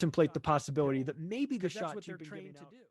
contemplate the possibility that maybe the shot you've been trained to do.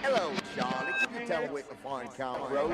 Hello, Charlie. Can you tell me where to find Count Rose?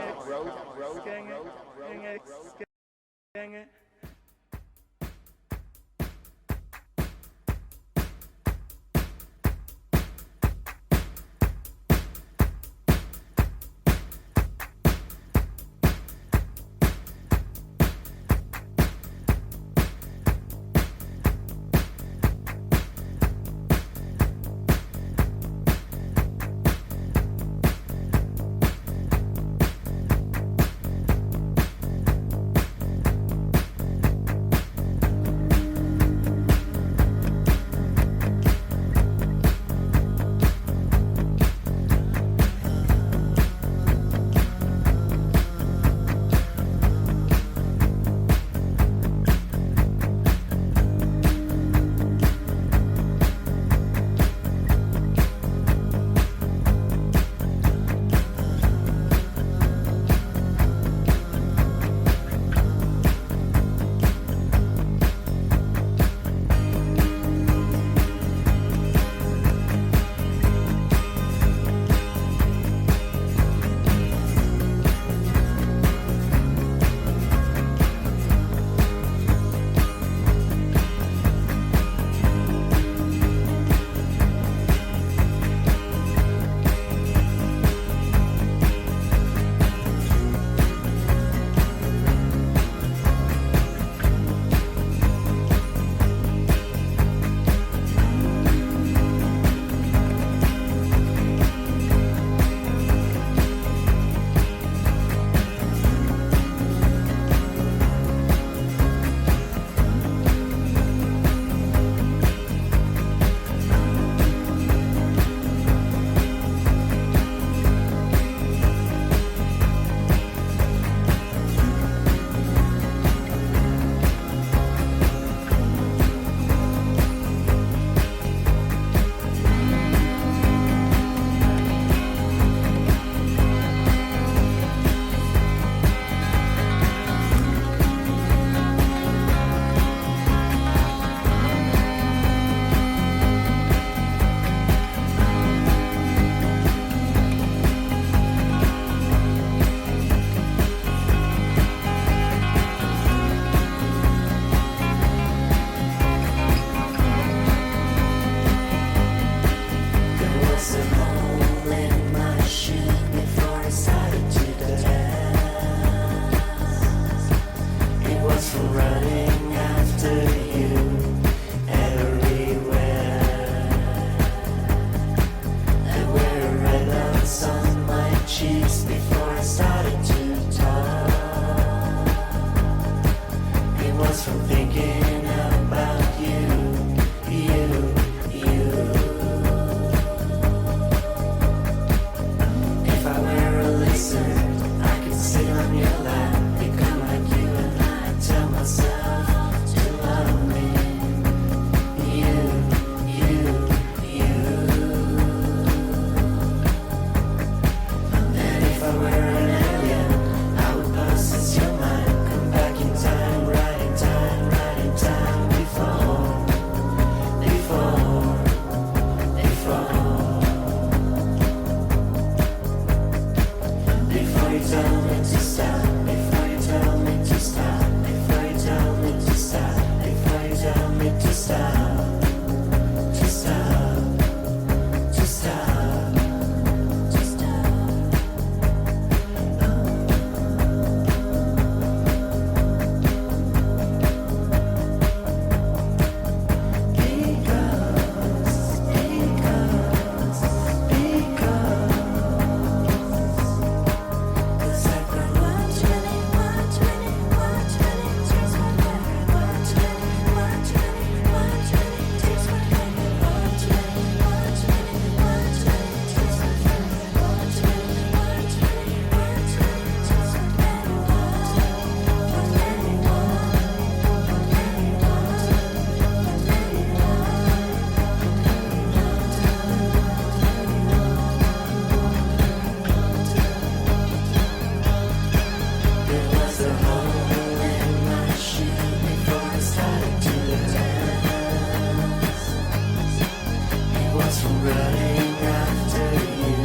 running after you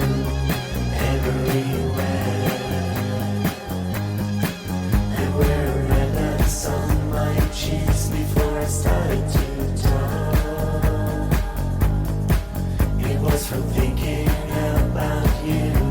everywhere. There were red lights on my cheeks before I started to talk. It was from thinking about you.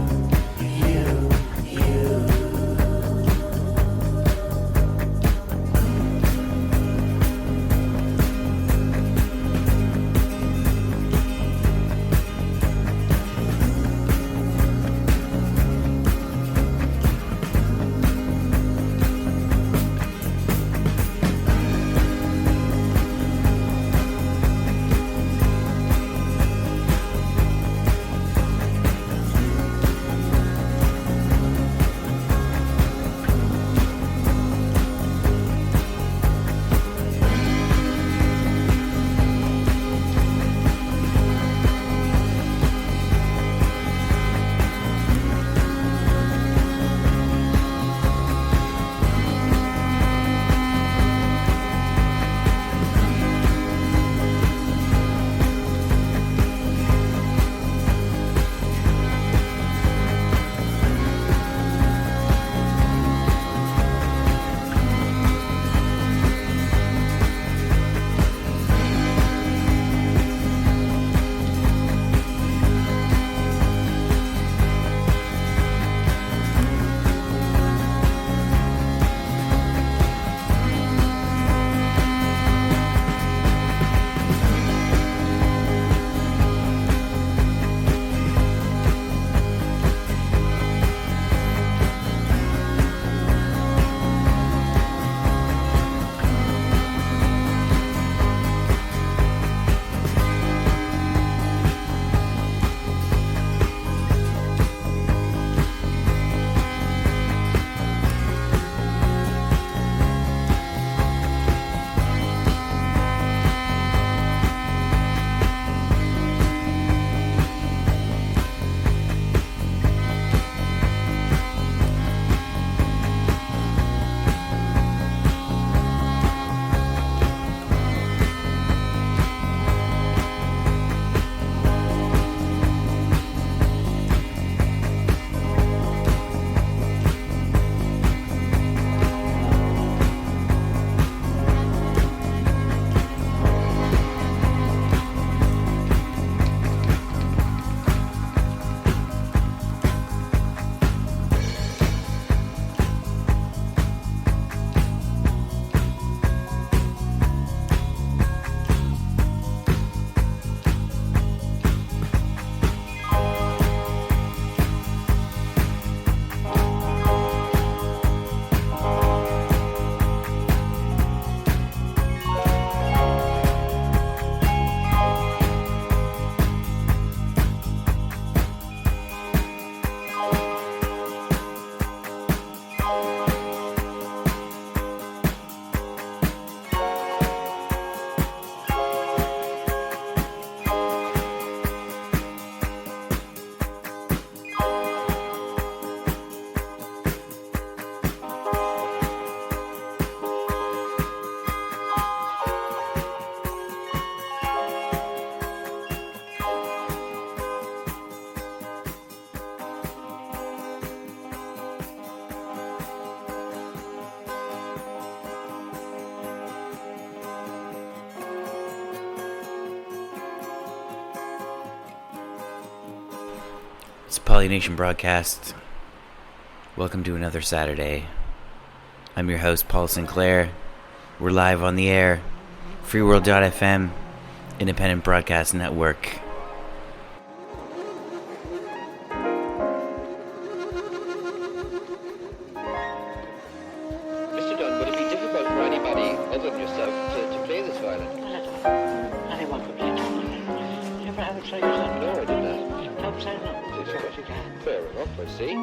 It's a Polynation broadcast. Welcome to another Saturday. I'm your host, Paul Sinclair. We're live on the air. freeworld.fm, independent broadcast network. Mr. Dunn, would it be difficult for anybody other than yourself to play this violin? Well, I don't. Anyone could play it. You ever have a try yourself? No, I did not. Help say no. Of course you can. Fair enough, I see.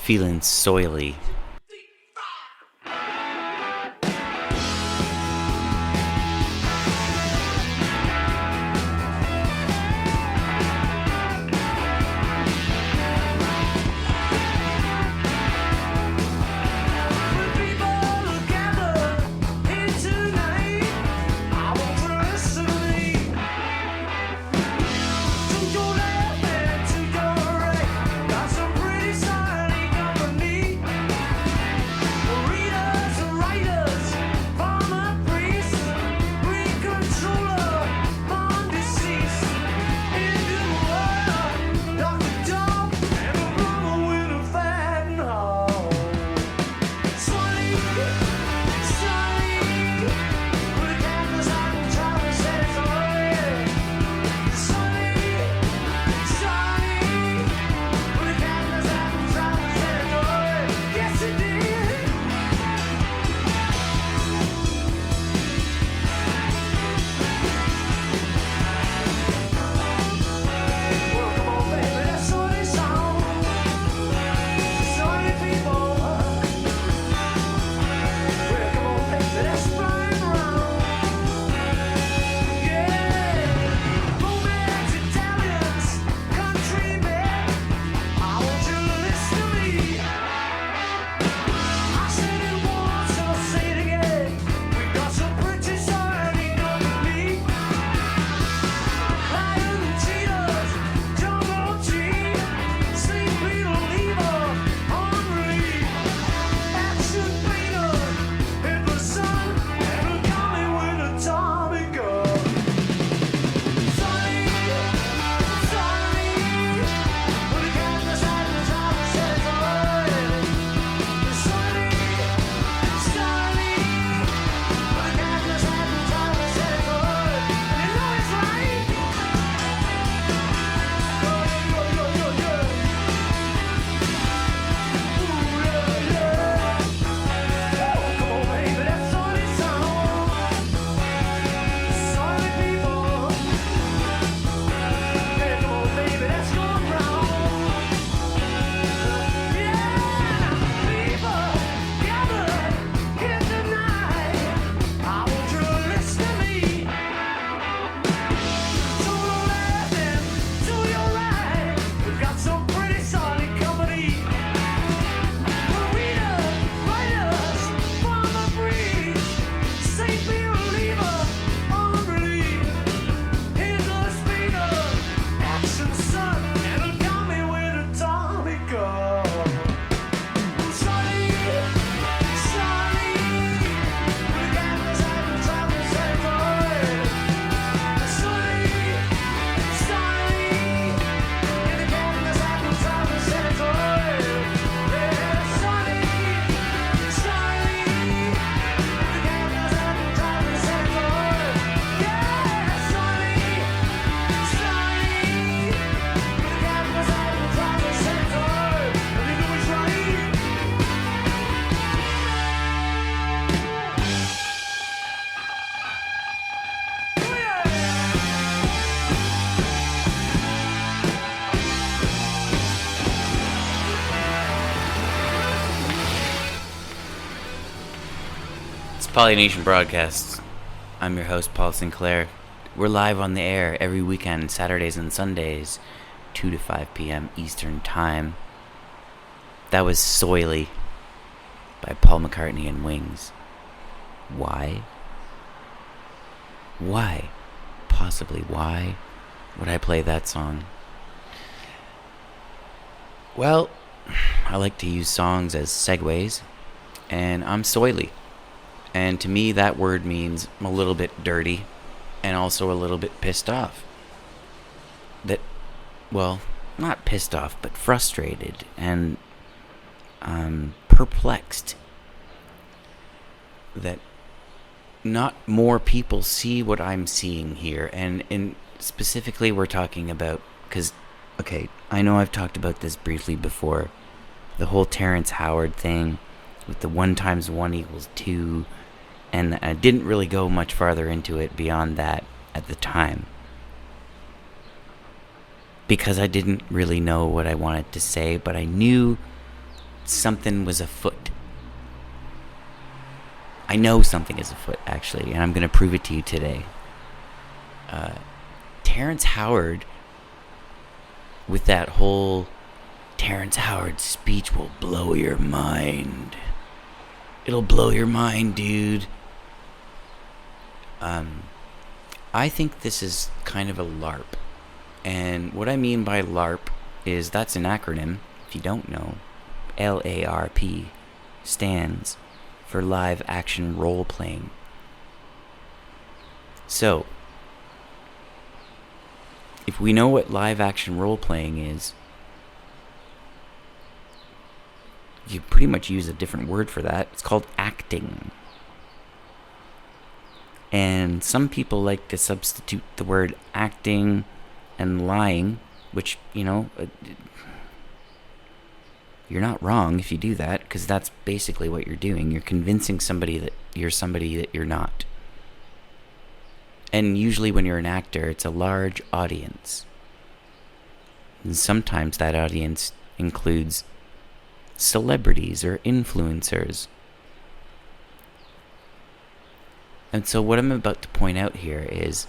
Feeling soily. Polynation broadcasts. I'm your host, Paul Sinclair. We're live on the air every weekend, Saturdays and Sundays, 2 to 5 p.m. Eastern Time. That was Soily by Paul McCartney and Wings. Why? Why? Possibly why would I play that song? Well, I like to use songs as segues, and I'm soily. And to me, that word means I'm a little bit dirty and also a little bit pissed off. Well, not pissed off, but frustrated and perplexed that not more people see what I'm seeing here. And specifically, we're talking about, because, okay, I know I've talked about this briefly before, the whole Terrence Howard thing with the 1 × 1 = 2, and I didn't really go much farther into it beyond that at the time, because I didn't really know what I wanted to say, but I knew something was afoot. I know something is afoot, actually, and I'm going to prove it to you today. Terrence Howard, with that whole Terrence Howard speech will blow your mind. It'll blow your mind, dude. I think this is kind of a LARP. And what I mean by LARP is, that's an acronym, if you don't know. LARP stands for live action role playing. So, if we know what live action role playing is, you pretty much use a different word for that. It's called acting. And some people like to substitute the word acting and lying, which, you know, you're not wrong if you do that, because that's basically what you're doing. You're convincing somebody that you're somebody that you're not. And usually when you're an actor, it's a large audience. And sometimes that audience includes celebrities or influencers. And so what I'm about to point out here is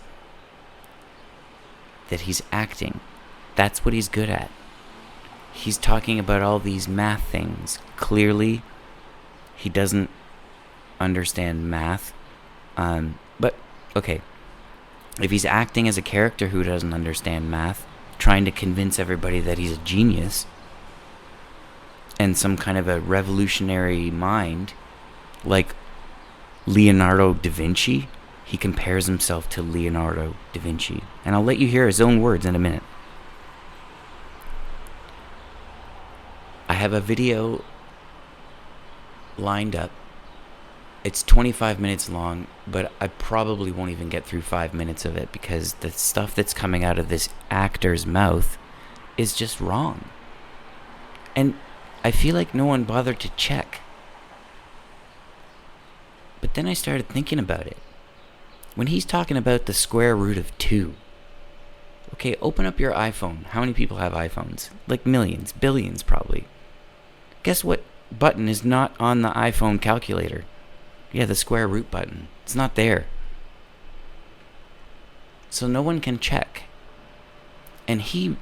that he's acting. That's what he's good at. He's talking about all these math things. Clearly, he doesn't understand math. But, okay. If he's acting as a character who doesn't understand math, trying to convince everybody that he's a genius and some kind of a revolutionary mind, like Leonardo da Vinci, he compares himself to Leonardo da Vinci. And I'll let you hear his own words in a minute. I have a video lined up. It's 25 minutes long, but I probably won't even get through 5 minutes of it, because the stuff that's coming out of this actor's mouth is just wrong. And I feel like no one bothered to check. But then I started thinking about it. When he's talking about the square root of 2, okay, open up your iPhone. How many people have iPhones? Like millions, billions probably. Guess what button is not on the iPhone calculator? Yeah, the square root button. It's not there. So no one can check. And he...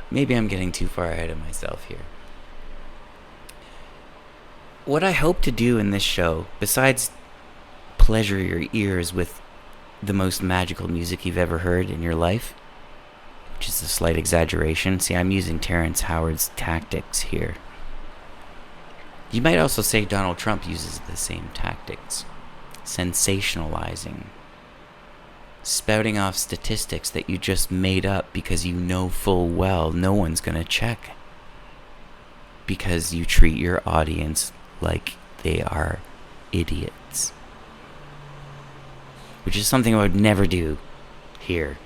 Maybe I'm getting too far ahead of myself here. What I hope to do in this show, besides pleasure your ears with the most magical music you've ever heard in your life, which is a slight exaggeration. See, I'm using Terrence Howard's tactics here. You might also say Donald Trump uses the same tactics. Sensationalizing. Spouting off statistics that you just made up because you know full well no one's going to check. Because you treat your audience like they are idiots. Which is something I would never do here.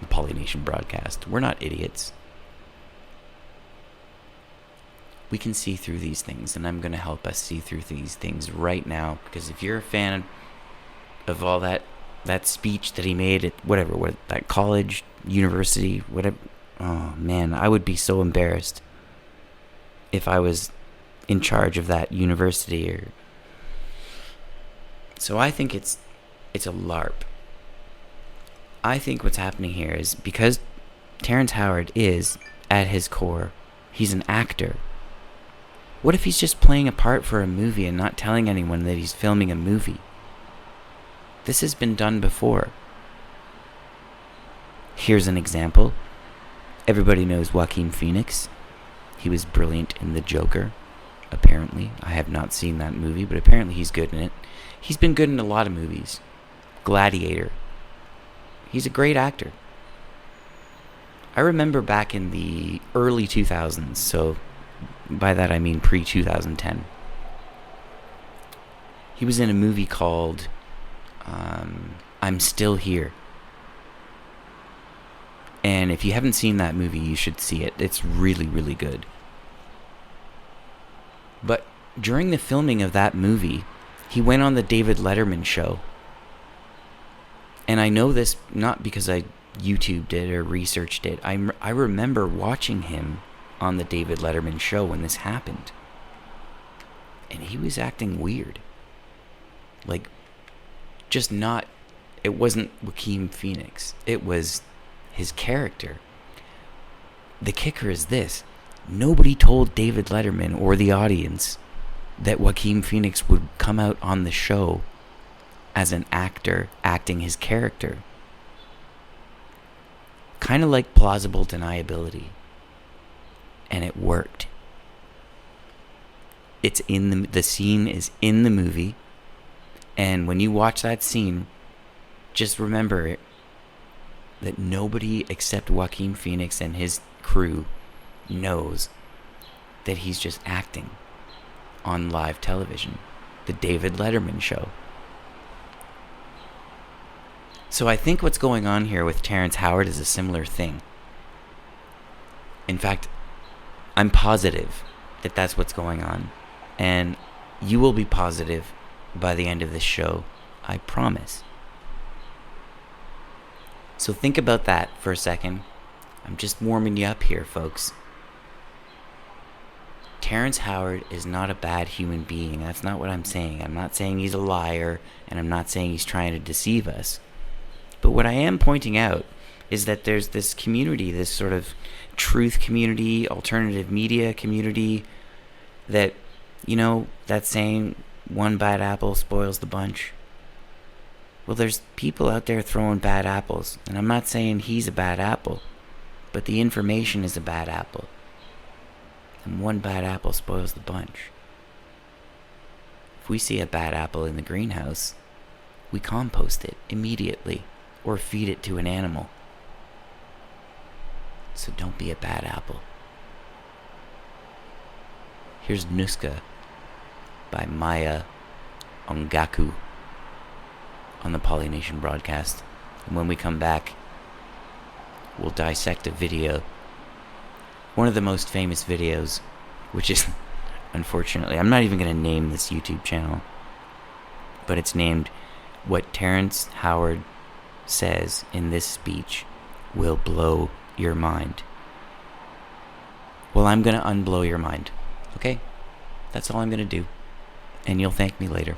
The Polynation broadcast. We're not idiots. We can see through these things, and I'm going to help us see through these things right now, because if you're a fan of all that speech that he made at whatever, that college, university, whatever, oh man, I would be so embarrassed if I was in charge of that university. Or so I think it's a LARP. I think what's happening here is because Terrence Howard is, at his core, he's an actor. What if he's just playing a part for a movie and not telling anyone that he's filming a movie? This has been done before. Here's an example. Everybody knows Joaquin Phoenix. He was brilliant in The Joker, apparently. I have not seen that movie, but apparently he's good in it. He's been good in a lot of movies. Gladiator. He's a great actor. I remember back in the early 2000s, so by that I mean pre-2010. He was in a movie called I'm Still Here. And if you haven't seen that movie, you should see it. It's really, really good. But during the filming of that movie, he went on the David Letterman show. And I know this not because I YouTubed it or researched it. I remember watching him on the David Letterman show when this happened. And he was acting weird. Like, just not... It wasn't Joaquin Phoenix. It was his character. The kicker is this. Nobody told David Letterman or the audience that Joaquin Phoenix would come out on the show as an actor acting his character. Kind of like plausible deniability. And it worked. It's in the scene is in the movie. And when you watch that scene, just remember that nobody except Joaquin Phoenix and his crew knows that he's just acting on live television. The David Letterman show. So I think what's going on here with Terrence Howard is a similar thing. In fact, I'm positive that that's what's going on. And you will be positive by the end of this show. I promise. So think about that for a second. I'm just warming you up here, folks. Terrence Howard is not a bad human being. That's not what I'm saying. I'm not saying he's a liar, and I'm not saying he's trying to deceive us. But what I am pointing out is that there's this community, this sort of truth community, alternative media community, that, you know, that saying, one bad apple spoils the bunch. Well, there's people out there throwing bad apples, and I'm not saying he's a bad apple, but the information is a bad apple. And one bad apple spoils the bunch. If we see a bad apple in the greenhouse, we compost it immediately or feed it to an animal. So don't be a bad apple. Here's Nuska by Maya Ongaku on the Polynation broadcast. And when we come back, we'll dissect a video. One of the most famous videos, which is, unfortunately, I'm not even going to name this YouTube channel, but it's named What Terrence Howard Says in This Speech Will Blow Your Mind. Well, I'm going to unblow your mind. Okay? That's all I'm going to do. And you'll thank me later.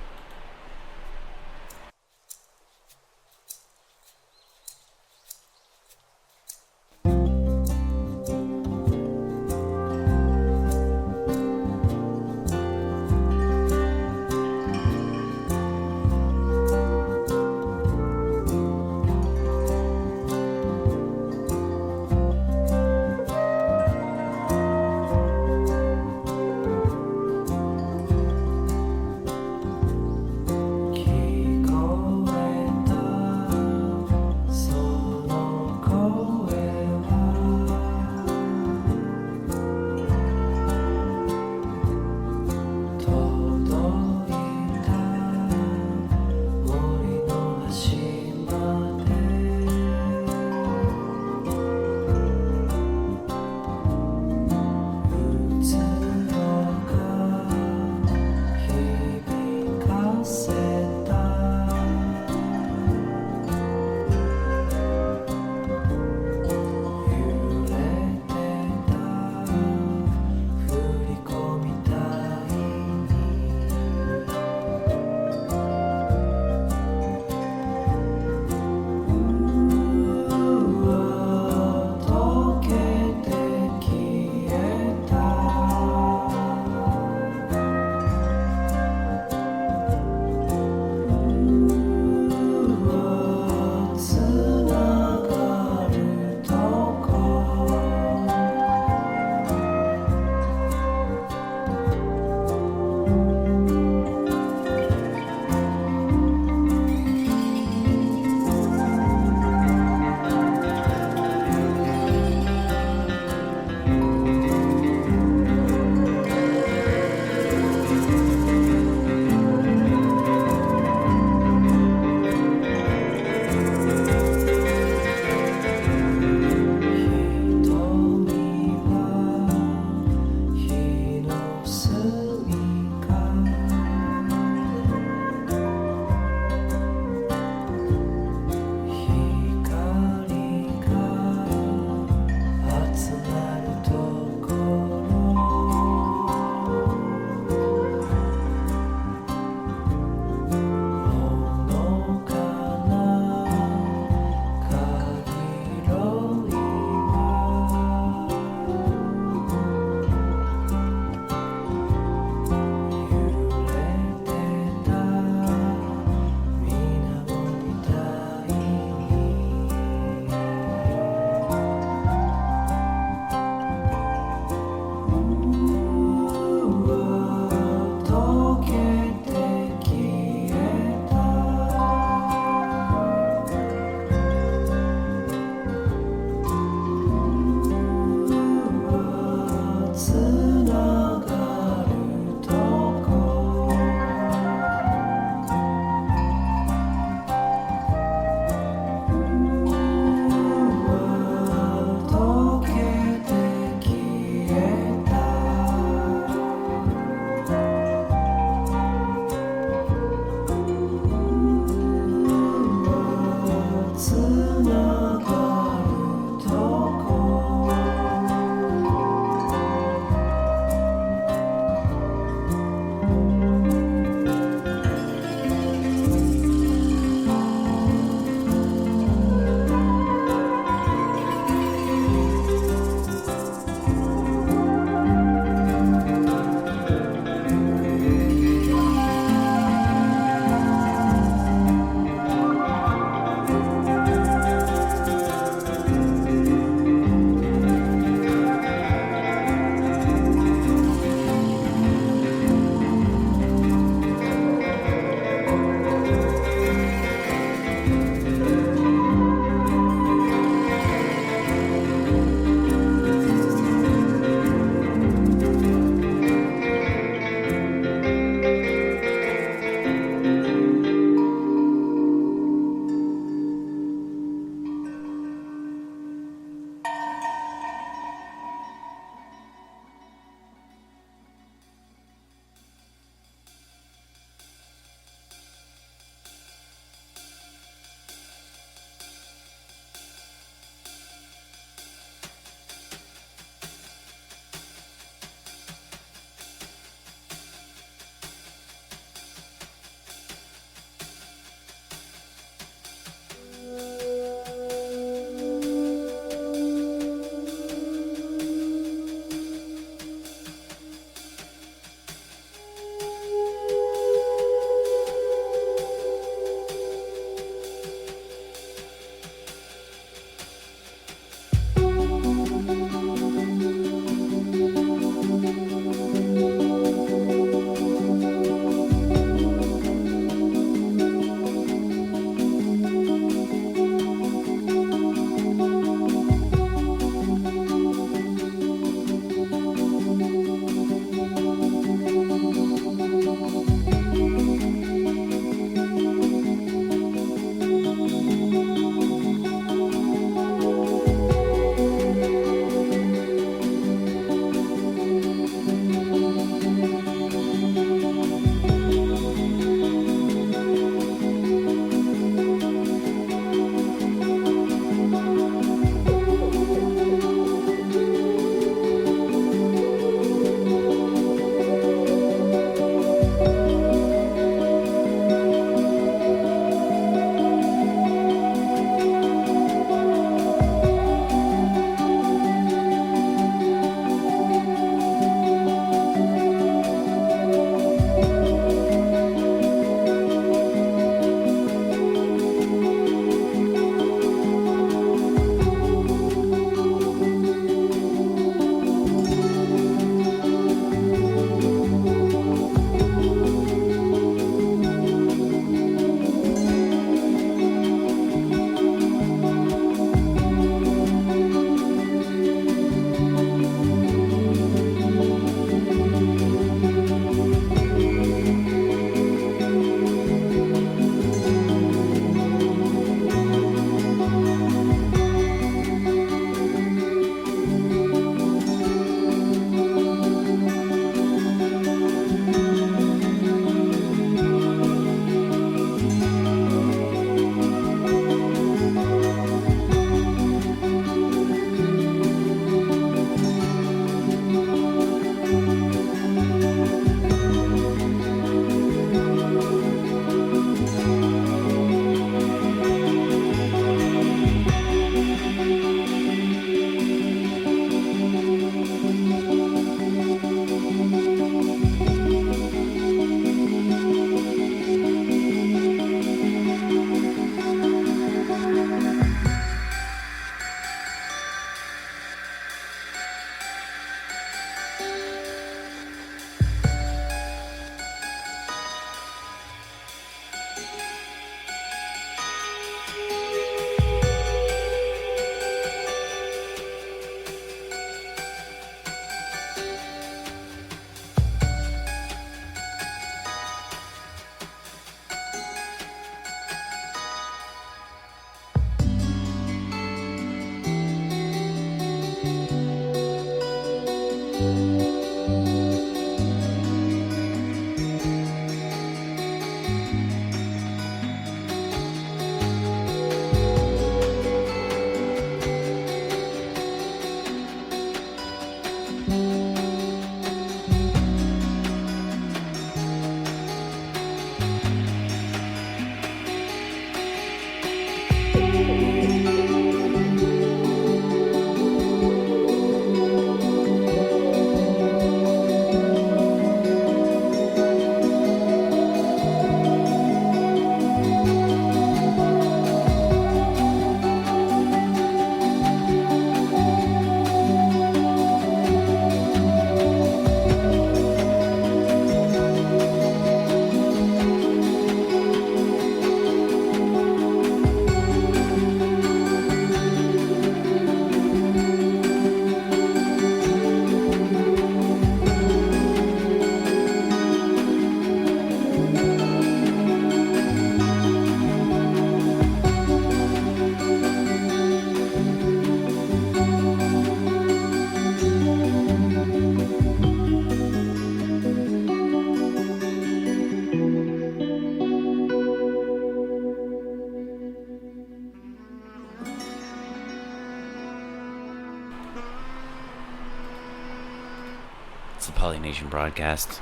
Polynation broadcast.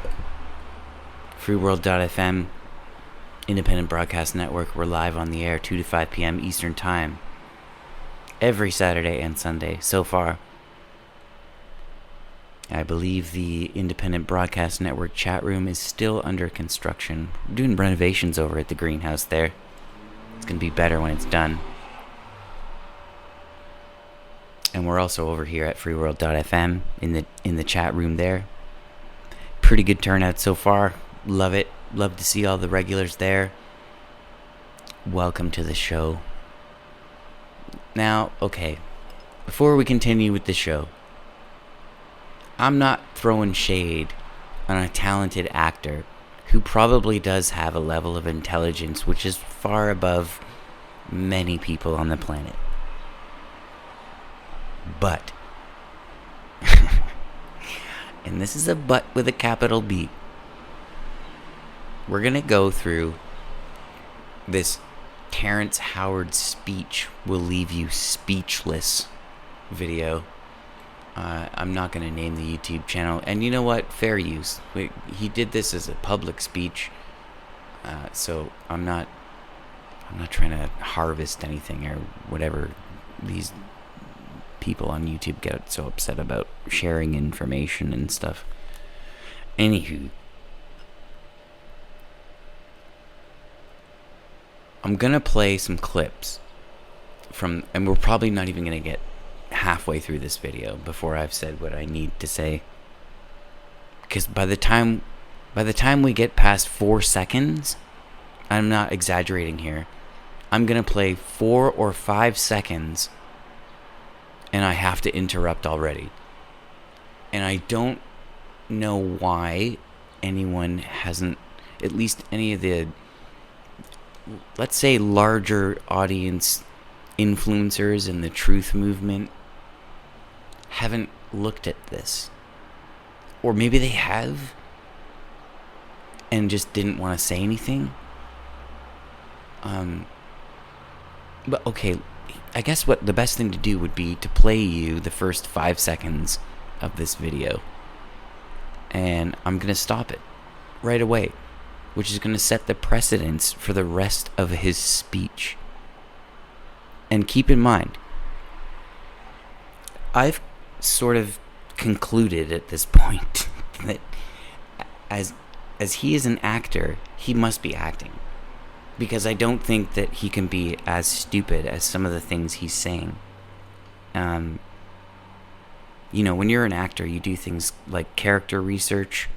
Freeworld.fm, independent broadcast network. We're live on the air 2 to 5 p.m. Eastern Time. Every Saturday and Sunday so far. I believe the independent broadcast network chat room is still under construction. We're doing renovations over at the greenhouse there. It's going to be better when it's done. And we're also over here at freeworld.fm in the chat room there. Pretty good turnout so far. Love it. Love to see all the regulars there. Welcome to the show. Now, okay, before we continue with the show, I'm not throwing shade on a talented actor who probably does have a level of intelligence which is far above many people on the planet. But, and this is a but with a capital B, we're going to go through this Terrence Howard speech will leave you speechless video. I'm not going to name the YouTube channel. And you know what? Fair use. He did this as a public speech. So I'm not trying to harvest anything or whatever these people on YouTube get so upset about sharing information and stuff. Anywho, I'm gonna play some clips from, and we're probably not even gonna get halfway through this video before I've said what I need to say, because by the time we get past 4 seconds, I'm not exaggerating here, I'm gonna play 4 or 5 seconds and I have to interrupt already. And I don't know why anyone hasn't, at least any of the, let's say, larger audience influencers in the truth movement haven't looked at this. Or maybe they have and just didn't want to say anything. But okay, I guess what the best thing to do would be to play you the first 5 seconds of this video. And I'm going to stop it right away, which is going to set the precedence for the rest of his speech. And keep in mind, I've sort of concluded at this point that as he is an actor, he must be acting. Because I don't think that he can be as stupid as some of the things he's saying. You know, when you're an actor, you do things like character research,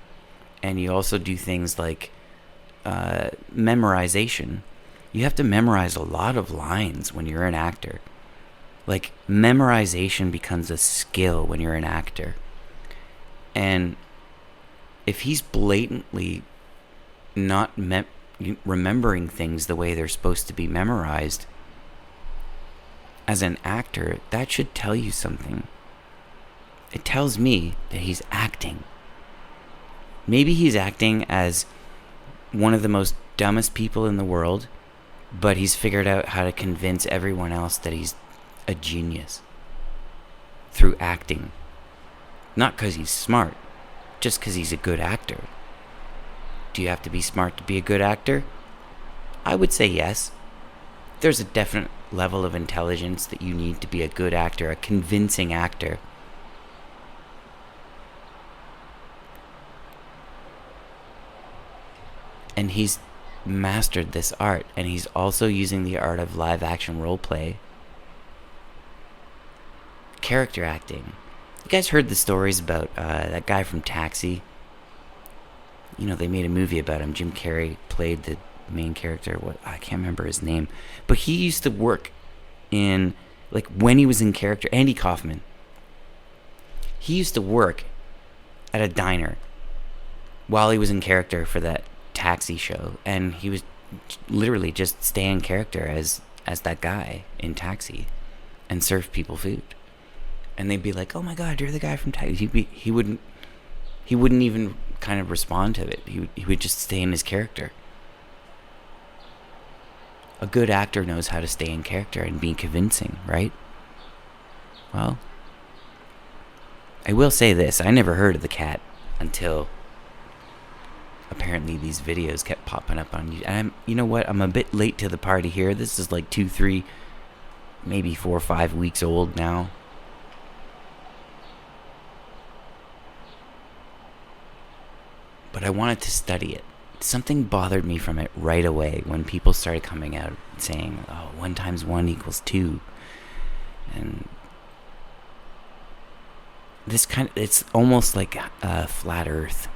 and you also do things like memorization. You have to memorize a lot of lines when you're an actor. Like, memorization becomes a skill when you're an actor. And if he's blatantly not remembering things the way they're supposed to be memorized, as an actor, that should tell you something. It tells me that he's acting. Maybe he's acting as one of the most dumbest people in the world, but he's figured out how to convince everyone else that he's a genius through acting. Not because he's smart, just because he's a good actor. Do you have to be smart to be a good actor? I would say yes. There's a definite level of intelligence that you need to be a good actor, a convincing actor. And he's mastered this art, and he's also using the art of live action role play. Character acting. You guys heard the stories about that guy from Taxi? You know, they made a movie about him. Jim Carrey played the main character. I can't remember his name. But he used to work in, like, when he was in character, Andy Kaufman. He used to work at a diner while he was in character for that Taxi show. And he was literally just stay in character as that guy in Taxi and serve people food. And they'd be like, "Oh my God, you're the guy from Taxi." He wouldn't even kind of respond to it. He would just stay in his character. A good actor knows how to stay in character and be convincing, right? Well, I will say this. I never heard of the cat. until apparently these videos kept popping up on YouTube. And you know what? I'm a bit late to the party here. This is like 2, 3, maybe 4 or 5 weeks old now. But I wanted to study it. Something bothered me from it right away when people started coming out saying, oh, 1 times 1 equals 2. And this it's almost like flat earth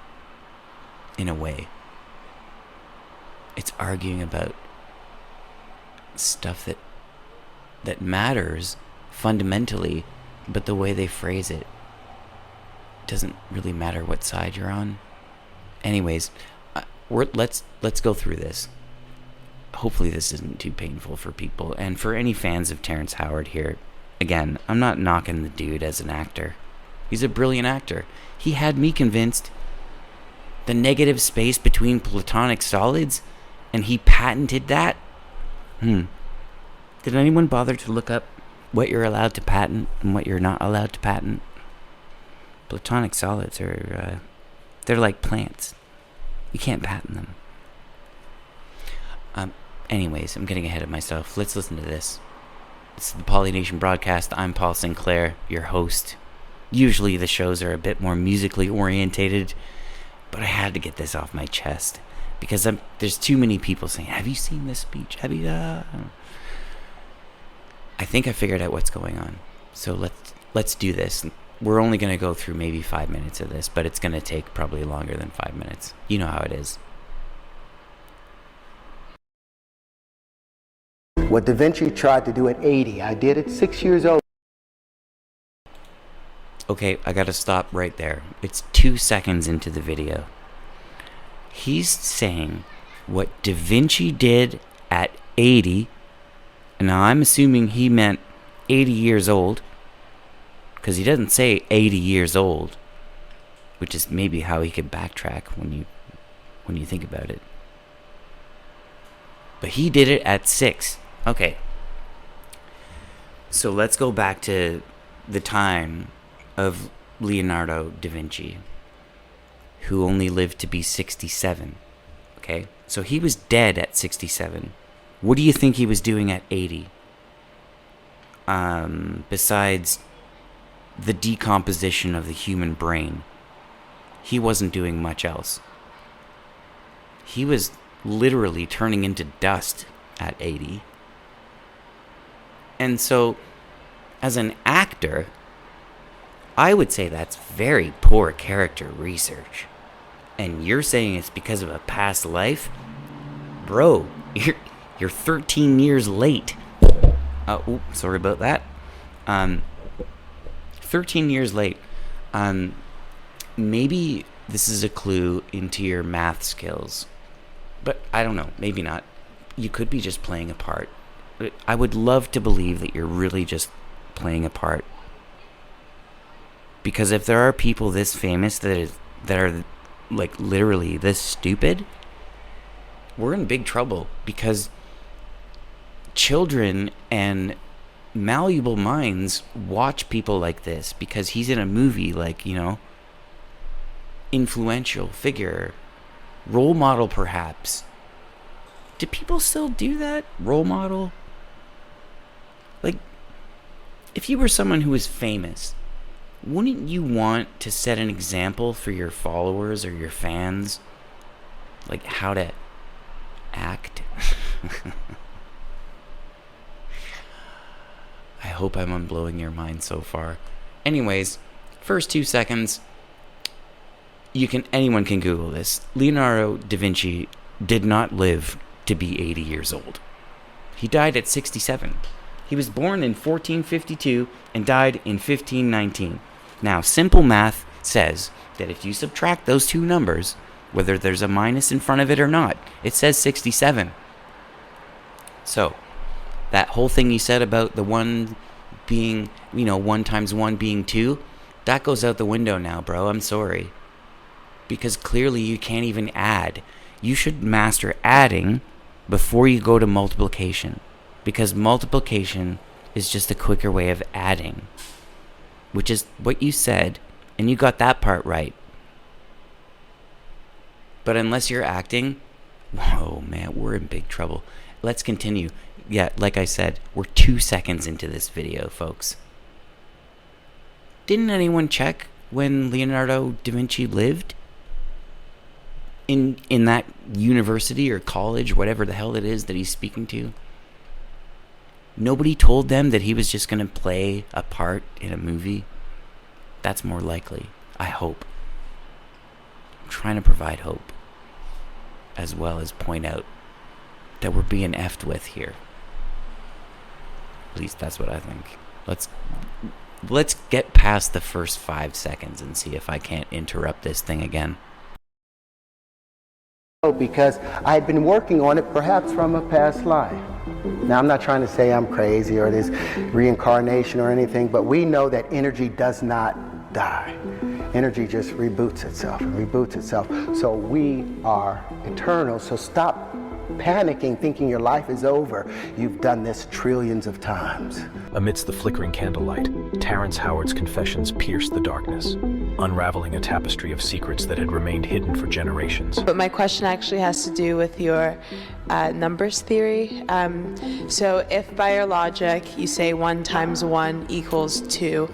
in a way. It's arguing about stuff that matters fundamentally, but the way they phrase it doesn't really matter what side you're on. Anyways, let's go through this. Hopefully this isn't too painful for people. And for any fans of Terrence Howard here, again, I'm not knocking the dude as an actor. He's a brilliant actor. He had me convinced the negative space between platonic solids, and he patented that. Did anyone bother to look up what you're allowed to patent and what you're not allowed to patent? Platonic solids are, they're like plants. You can't patent them. Anyways, I'm getting ahead of myself. Let's listen to this. It's the Polynation broadcast. I'm Paul Sinclair, your host. Usually the shows are a bit more musically orientated, but I had to get this off my chest because there's too many people saying, have you seen this speech? Have you? I think I figured out what's going on. So let's do this. We're only going to go through maybe 5 minutes of this, but it's going to take probably longer than 5 minutes. You know how it is. What Da Vinci tried to do at 80, I did at 6 years old. Okay, I gotta stop right there. It's 2 seconds into the video. He's saying what Da Vinci did at 80, and now I'm assuming he meant 80 years old, because he doesn't say 80 years old, which is maybe how he could backtrack when you think about it. But he did it at 6. Okay. So let's go back to the time of Leonardo da Vinci, who only lived to be 67. Okay? So he was dead at 67. What do you think he was doing at 80? Besides the decomposition of the human brain, he wasn't doing much else. He was literally turning into dust at 80. And so, as an actor, I would say that's very poor character research. And you're saying it's because of a past life? Bro, you're 13 years late. Sorry about that. 13 years late. Maybe this is a clue into your math skills. But I don't know, maybe not. You could be just playing a part. I would love to believe that you're really just playing a part. Because if there are people this famous that are like literally this stupid, we're in big trouble. Because children and malleable minds watch people like this because he's in a movie, like, influential figure, role model perhaps. Do people still do that? Role model? Like, if you were someone who was famous, wouldn't you want to set an example for your followers or your fans? Like how to act? I hope I'm unblowing your mind so far. Anyways, first 2 seconds, anyone can Google this. Leonardo da Vinci did not live to be 80 years old. He died at 67. He was born in 1452 and died in 1519. Now, simple math says that if you subtract those two numbers, whether there's a minus in front of it or not, it says 67. So, that whole thing you said about the one being, 1 times 1 being 2, that goes out the window now, bro. I'm sorry. Because clearly you can't even add. You should master adding before you go to multiplication. Because multiplication is just a quicker way of adding. Which is what you said, and you got that part right. But unless you're acting, whoa, man, we're in big trouble. Let's continue. Yeah, like I said, we're 2 seconds into this video, folks. Didn't anyone check when Leonardo da Vinci lived? In that university or college, whatever the hell it is that he's speaking to? Nobody told them that he was just going to play a part in a movie? That's more likely. I hope. I'm trying to provide hope, as well as point out that we're being effed with here. At least that's what I think. Let's get past the first 5 seconds and see if I can't interrupt this thing again. Because I had been working on it perhaps from a past life. Now, I'm not trying to say I'm crazy or this reincarnation or anything, but we know that energy does not die. Energy just reboots itself and reboots itself. So we are eternal. So stop panicking, thinking your life is over. You've done this trillions of times. Amidst the flickering candlelight, Terrence Howard's confessions pierced the darkness, unraveling a tapestry of secrets that had remained hidden for generations. But my question actually has to do with your numbers theory. So if by your logic you say 1 times 1 equals 2,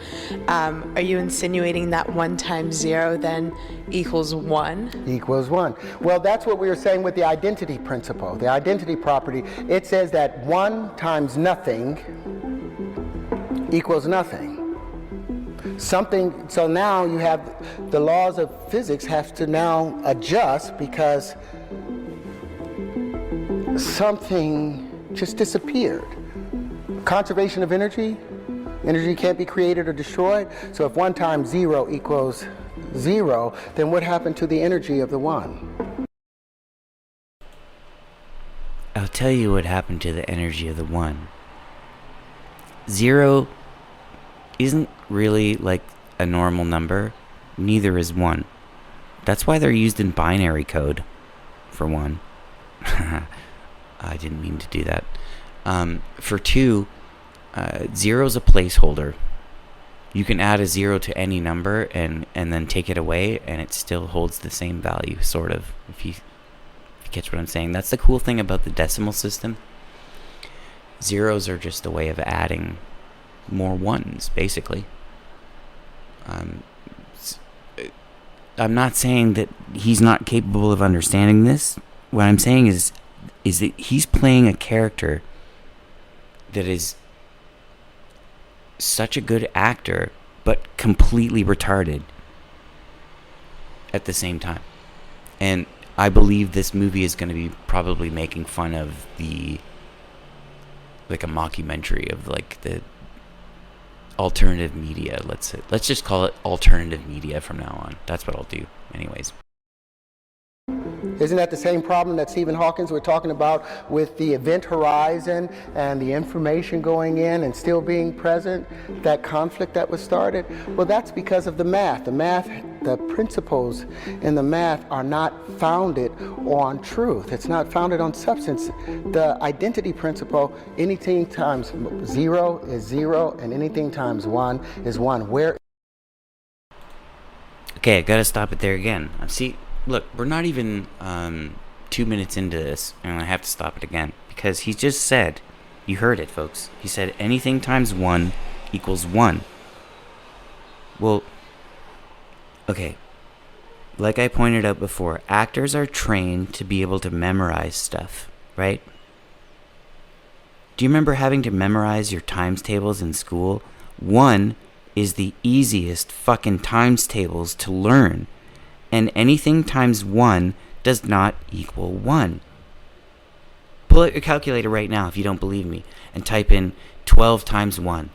are you insinuating that 1 times 0 then equals 1? Equals 1. Well, that's what we were saying with the identity principle, the identity property. It says that 1 times nothing equals nothing. Something, so now you have the laws of physics have to now adjust because something just disappeared. Conservation of energy, energy can't be created or destroyed. So if 1 times 0 equals 0, then what happened to the energy of the 1? I'll tell you what happened to the energy of the 1. 0 isn't really like a normal number. Neither is 1. That's why they're used in binary code for 1. I didn't mean to do that. For 2, 0 is a placeholder. You can add a 0 to any number and then take it away, and it still holds the same value, sort of, if you catch what I'm saying. That's the cool thing about the decimal system. Zeros are just a way of adding more 1s, basically. I'm not saying that he's not capable of understanding this. What I'm saying is that he's playing a character that is such a good actor, but completely retarded at the same time. And I believe this movie is going to be probably making fun of like a mockumentary of like the alternative media. Let's just call it alternative media from now on. That's what I'll do anyways. Isn't that the same problem that Stephen Hawking was talking about with the event horizon and the information going in and still being present, that conflict that was started? Well, that's because of the math. The principles in the math are not founded on truth. It's not founded on substance. The identity principle, anything times 0 is 0 and anything times 1 is 1. Okay, I gotta stop it there again. See, look, we're not even 2 minutes into this, and I have to stop it again. Because he just said, you heard it, folks. He said anything times 1 equals 1. Well, okay. Like I pointed out before, actors are trained to be able to memorize stuff, right? Do you remember having to memorize your times tables in school? 1 is the easiest fucking times tables to learn. And anything times 1 does not equal 1. Pull out your calculator right now if you don't believe me, and type in 12 times 1.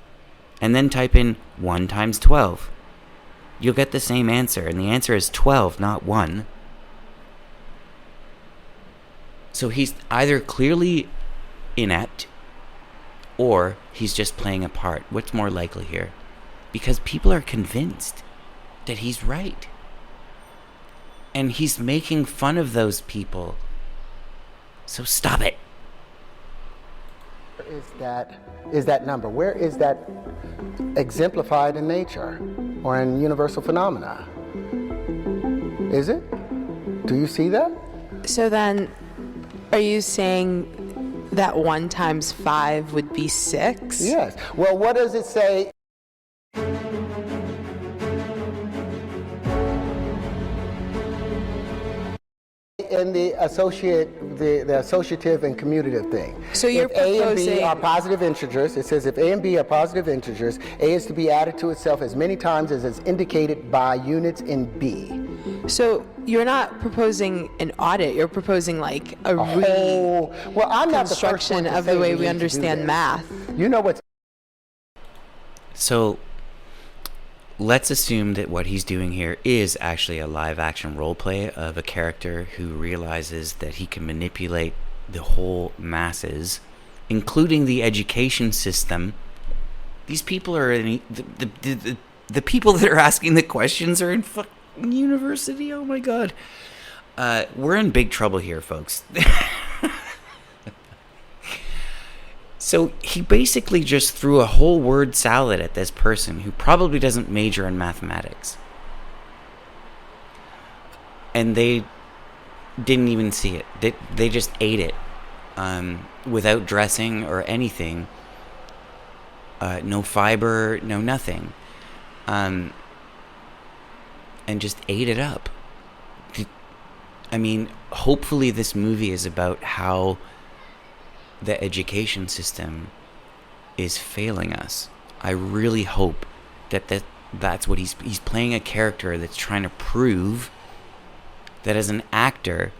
And then type in 1 times 12. You'll get the same answer, and the answer is 12, not 1. So he's either clearly inept, or he's just playing a part. What's more likely here? Because people are convinced that he's right. And he's making fun of those people. So stop it. Where is that number? Where is that exemplified in nature or in universal phenomena? Is it? Do you see that? So then, are you saying that 1 times 5 would be 6? Yes. Well, what does it say? In the associative and commutative thing. So you're if A and B proposing- are positive integers, it says if A and B are positive integers, A is to be added to itself as many times as is indicated by units in B. So you're not proposing an audit, you're proposing like a Well, I'm not the first one reconstruction to of say the way we we need to do understand this. math. You know what's So let's assume that what he's doing here is actually a live action role play of a character who realizes that he can manipulate the whole masses, including the education system. These people are in the people that are asking the questions are in fucking university. Oh my god. We're in big trouble here, folks. So he basically just threw a whole word salad at this person who probably doesn't major in mathematics. And they didn't even see it. They just ate it without dressing or anything. No fiber, no nothing. And just ate it up. I mean, hopefully this movie is about how the education system is failing us. I really hope that's what he's playing, a character that's trying to prove that as an actor,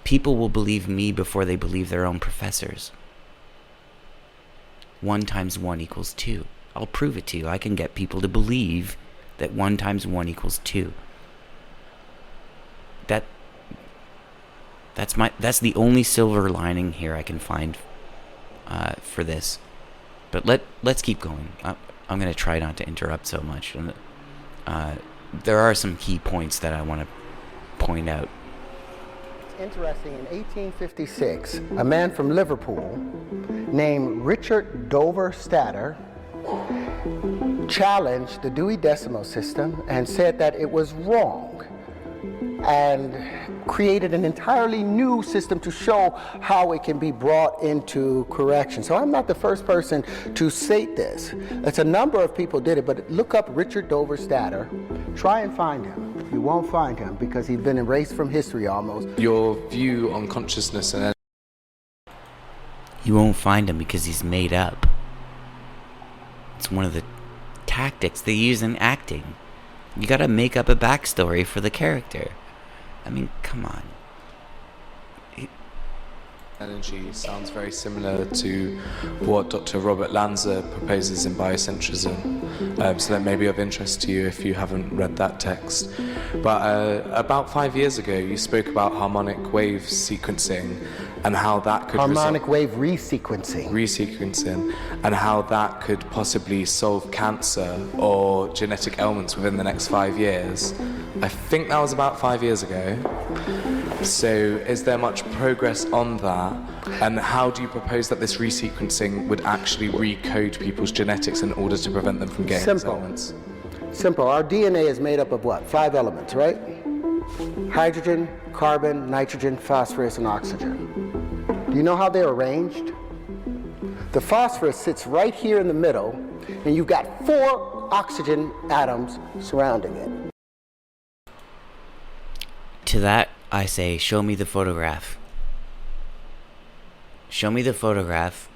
people will believe me before they believe their own professors. 1 times 1 equals 2. I'll prove it to you. I can get people to believe that 1 times 1 equals 2. That's the only silver lining here I can find for this. But let's keep going. I'm going to try not to interrupt so much. There are some key points that I want to point out. interesting, in 1856, a man from Liverpool named Richard Dover Statter challenged the Dewey Decimal System and said that it was wrong, and created an entirely new system to show how it can be brought into correction. So I'm not the first person to state this. It's a number of people did it, but look up Richard Dover Statter. Try and find him. You won't find him because he's been erased from history almost. Your view on consciousness and You won't find him because he's made up. It's one of the tactics they use in acting. You gotta make up a backstory for the character. I mean, come on. energy sounds very similar to what Dr. Robert Lanza proposes in biocentrism, so that may be of interest to you if you haven't read that text. But about 5 years ago, you spoke about harmonic wave sequencing and how that could harmonic wave resequencing, and how that could possibly solve cancer or genetic ailments within the next 5 years. I think that was about 5 years ago. So is there much progress on that? And how do you propose that this resequencing would actually recode people's genetics in order to prevent them from getting these ailments? Simple. Our DNA is made up of what? 5 elements, right? Hydrogen, carbon, nitrogen, phosphorus, and oxygen. Do you know how they're arranged? The phosphorus sits right here in the middle, and you've got 4 oxygen atoms surrounding it. To that, I say, show me the photograph. Show me the photograph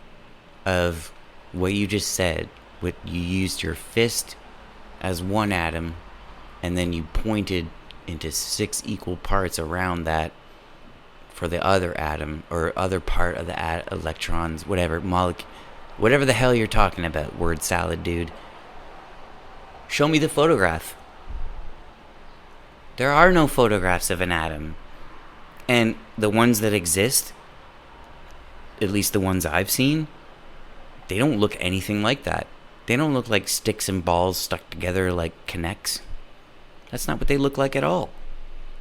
of what you just said. What you used your fist as one atom, and then you pointed into 6 equal parts around that for the other atom, or other part of the electrons, whatever, molecule, whatever the hell you're talking about, word salad, dude. Show me the photograph. There are no photographs of an atom. And the ones that exist, at least the ones I've seen, they don't look anything like that. They don't look like sticks and balls stuck together like Kinects. That's not what they look like at all.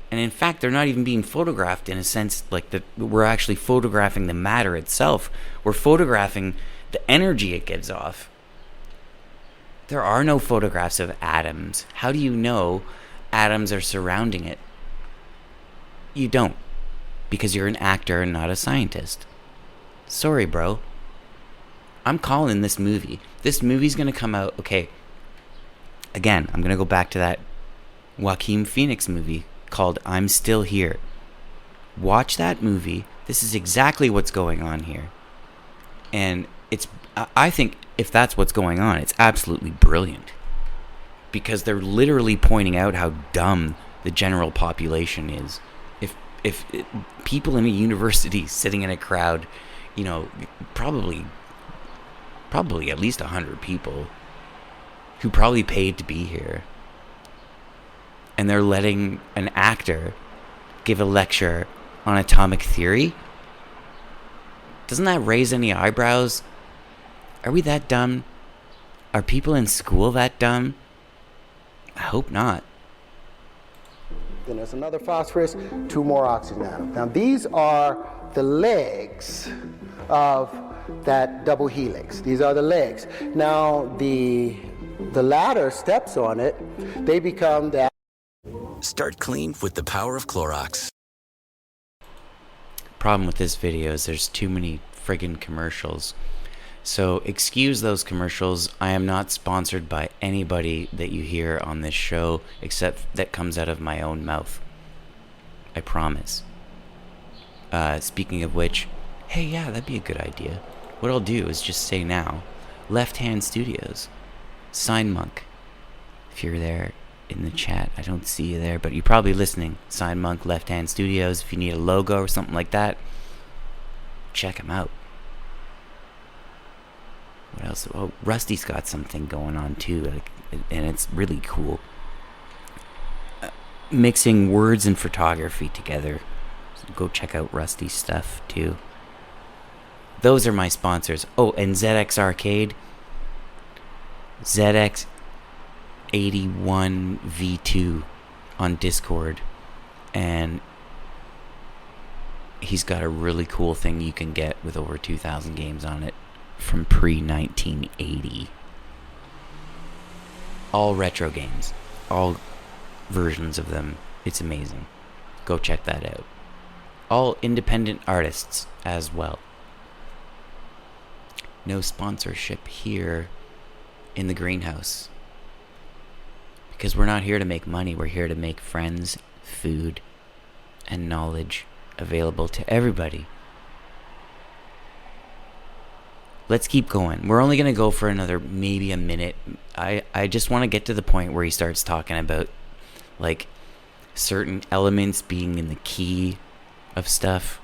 And in fact, they're not even being photographed in a sense like that. We're actually photographing the matter itself. We're photographing the energy it gives off. There are no photographs of atoms. How do you know atoms are surrounding it? You don't, because you're an actor and not a scientist. Sorry, bro. I'm calling this movie. This movie's gonna come out, okay. Again, I'm gonna go back to that Joaquin Phoenix movie called I'm Still Here. Watch that movie. This is exactly what's going on here. And I think if that's what's going on, it's absolutely brilliant. Because they're literally pointing out how dumb the general population is. If people in a university sitting in a crowd, you know, probably at least 100 people who probably paid to be here, and they're letting an actor give a lecture on atomic theory, doesn't that raise any eyebrows? Are we that dumb? Are people in school that dumb? I hope not. Then there's another phosphorus, 2 more oxygen atoms. Now these are the legs of that double helix. These are the legs. Now the ladder steps on it, they become that. Start clean with the power of Clorox. Problem with this video is there's too many friggin' commercials. So excuse those commercials. I am not sponsored by anybody that you hear on this show except that comes out of my own mouth. I promise. Speaking of which, hey, yeah, that'd be a good idea. What I'll do is just say now, Left Hand Studios, Sign Monk. If you're there in the chat, I don't see you there, but you're probably listening. Sign Monk, Left Hand Studios. If you need a logo or something like that, check them out. What else? Oh, Rusty's got something going on too, and it's really cool. Mixing words and photography together. So go check out Rusty's stuff too. Those are my sponsors. Oh, and ZX Arcade. ZX81V2 on Discord. And he's got a really cool thing you can get with over 2,000 games on it. From pre-1980. All retro games. All versions of them. It's amazing. Go check that out. All independent artists as well. No sponsorship here in the greenhouse. Because we're not here to make money. We're here to make friends, food, and knowledge available to everybody. Let's keep going. We're only going to go for another maybe a minute. I just want to get to the point where he starts talking about like certain elements being in the key of stuff.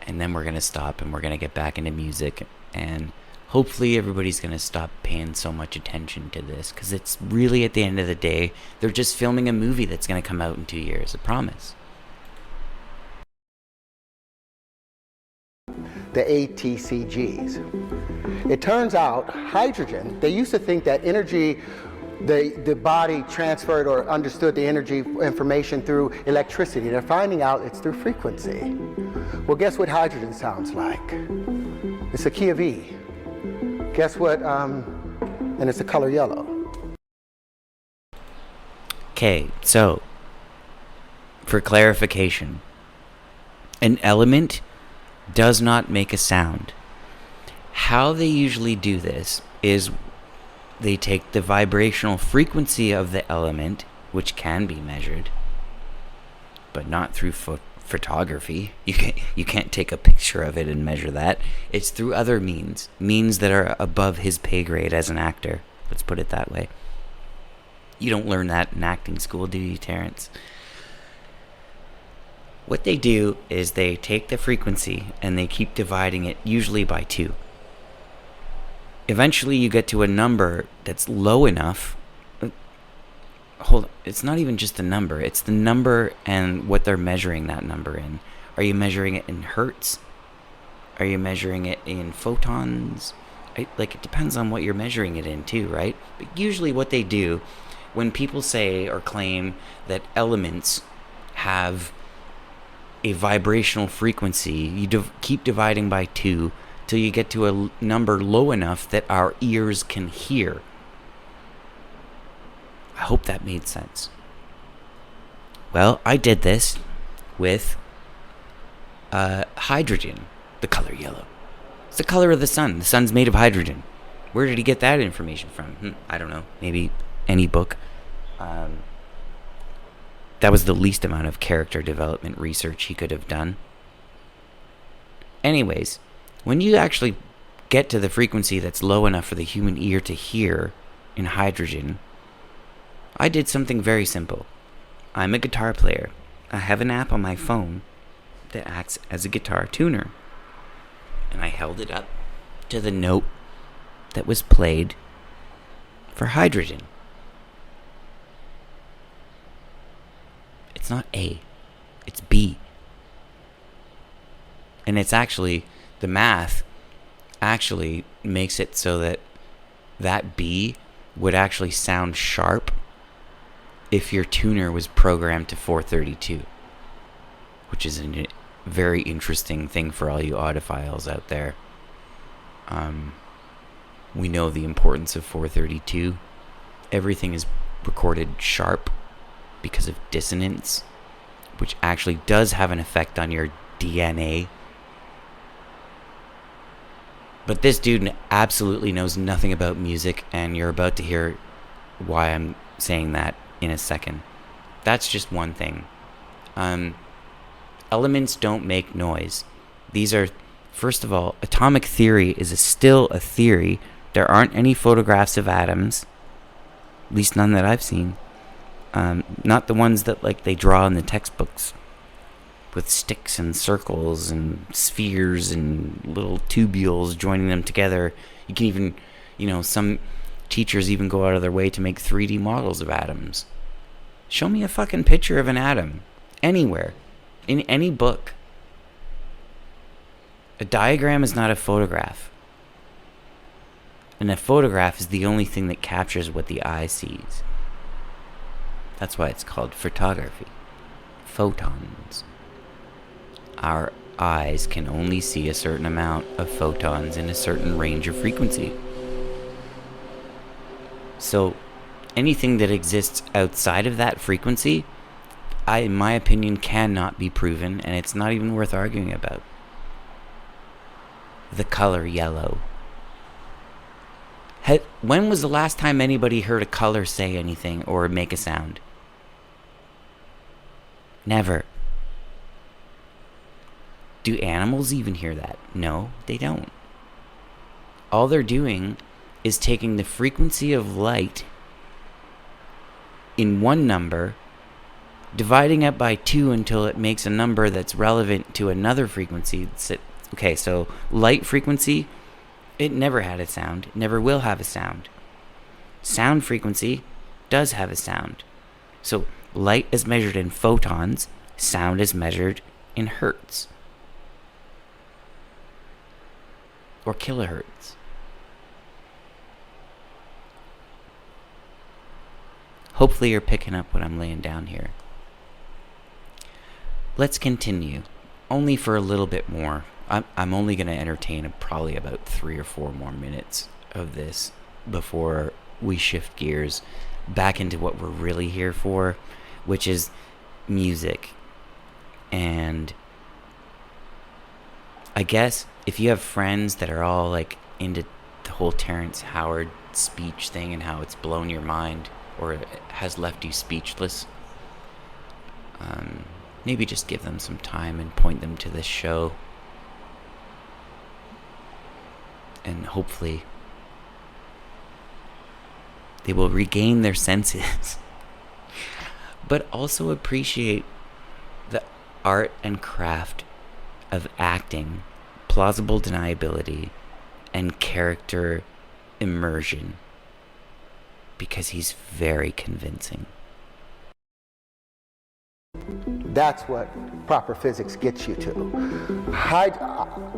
And then we're going to stop and we're going to get back into music. And hopefully everybody's going to stop paying so much attention to this. Because it's really, at the end of the day, they're just filming a movie that's going to come out in 2 years. I promise. The ATCGs. It turns out hydrogen, they used to think that energy, the body transferred or understood the energy information through electricity. They're finding out it's through frequency. Well, guess what hydrogen sounds like? It's a key of E. Guess what? And it's the color yellow. Okay, so for clarification, an element does not make a sound. How they usually do this is they take the vibrational frequency of the element, which can be measured, but not through photography. You can't take a picture of it and measure that. It's through other means that are above his pay grade as an actor. Let's put it that way. You don't learn that in acting school, do you, Terrence? What they do is they take the frequency and they keep dividing it, usually by 2. Eventually you get to a number that's low enough. Hold on, it's not even just the number, it's the number and what they're measuring that number in. Are you measuring it in hertz? Are you measuring it in photons? Like, it depends on what you're measuring it in too, right? But usually what they do, when people say or claim that elements have a vibrational frequency, you keep dividing by 2 till you get to a number low enough that our ears can hear. I hope that made sense. Well, I did this. with hydrogen, the color yellow. It's the color of the sun. The sun's made of hydrogen. Where did he get that information from? I don't know. Maybe any book. That was the least amount of character development research he could have done. Anyways, when you actually get to the frequency that's low enough for the human ear to hear in hydrogen, I did something very simple. I'm a guitar player. I have an app on my phone that acts as a guitar tuner. And I held it up to the note that was played for hydrogen. It's not A, it's B. And it's actually, the math actually makes it so that that B would actually sound sharp if your tuner was programmed to 432, which is a very interesting thing for all you audiophiles out there. We know the importance of 432. Everything is recorded sharp because of dissonance, which actually does have an effect on your DNA. But this dude absolutely knows nothing about music, and you're about to hear why I'm saying that in a second. That's just one thing. Elements don't make noise. These are, first of all, atomic theory is still a theory. There aren't any photographs of atoms, at least none that I've seen. Not the ones that they draw in the textbooks with sticks and circles and spheres and little tubules joining them together. You can even, some teachers even go out of their way to make 3D models of atoms. Show me a fucking picture of an atom anywhere, in any book. A diagram is not a photograph. And a photograph is the only thing that captures what the eye sees. That's why it's called photography. Photons. Our eyes can only see a certain amount of photons in a certain range of frequency. So, anything that exists outside of that frequency, in my opinion, cannot be proven, and it's not even worth arguing about. The color yellow. When was the last time anybody heard a color say anything or make a sound? Never. Do animals even hear that? No, they don't. All they're doing is taking the frequency of light in one number, dividing it by 2 until it makes a number that's relevant to another frequency. Okay, so light frequency, it never had a sound, never will have a sound. Sound frequency does have a sound. So light is measured in photons, sound is measured in hertz. Or kilohertz. Hopefully you're picking up what I'm laying down here. Let's continue. Only for a little bit more. I'm only going to entertain probably about 3 or 4 more minutes of this before we shift gears back into what we're really here for, which is music. And I guess if you have friends that are all into the whole Terrence Howard speech thing and how it's blown your mind or it has left you speechless, maybe just give them some time and point them to this show. And hopefully they will regain their senses, but also appreciate the art and craft of acting, plausible deniability, and character immersion, because he's very convincing. That's what proper physics gets you to.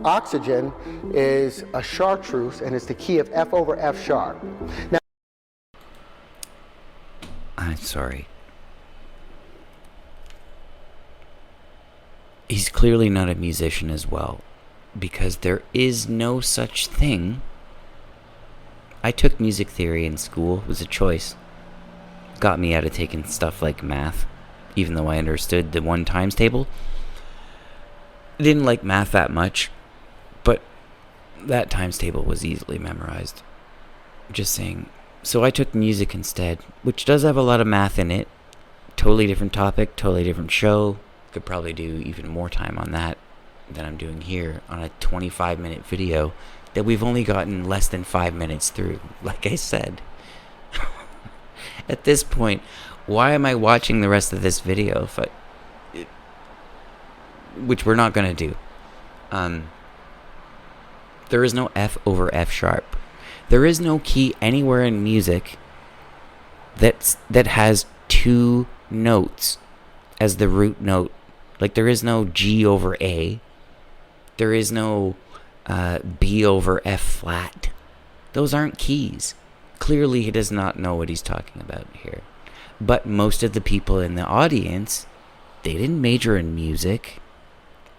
Oxygen is a chartreuse, and it's the key of F over F sharp. Now, I'm sorry. He's clearly not a musician as well, because there is no such thing. I took music theory in school. It was a choice. Got me out of taking stuff like math. even though I understood the 1 times table. I didn't like math that much, but that times table was easily memorized. Just saying. So I took music instead, which does have a lot of math in it. Totally different topic, totally different show. Could probably do even more time on that than I'm doing here on a 25-minute video that we've only gotten less than 5 minutes through, like I said. At this point, why am I watching the rest of this video which we're not going to do. There is no F over F sharp. There is no key anywhere in music that has 2 notes as the root note. Like, there is no G over A. There is no B over F flat. Those aren't keys. Clearly, he does not know what he's talking about here. But most of the people in the audience, they didn't major in music.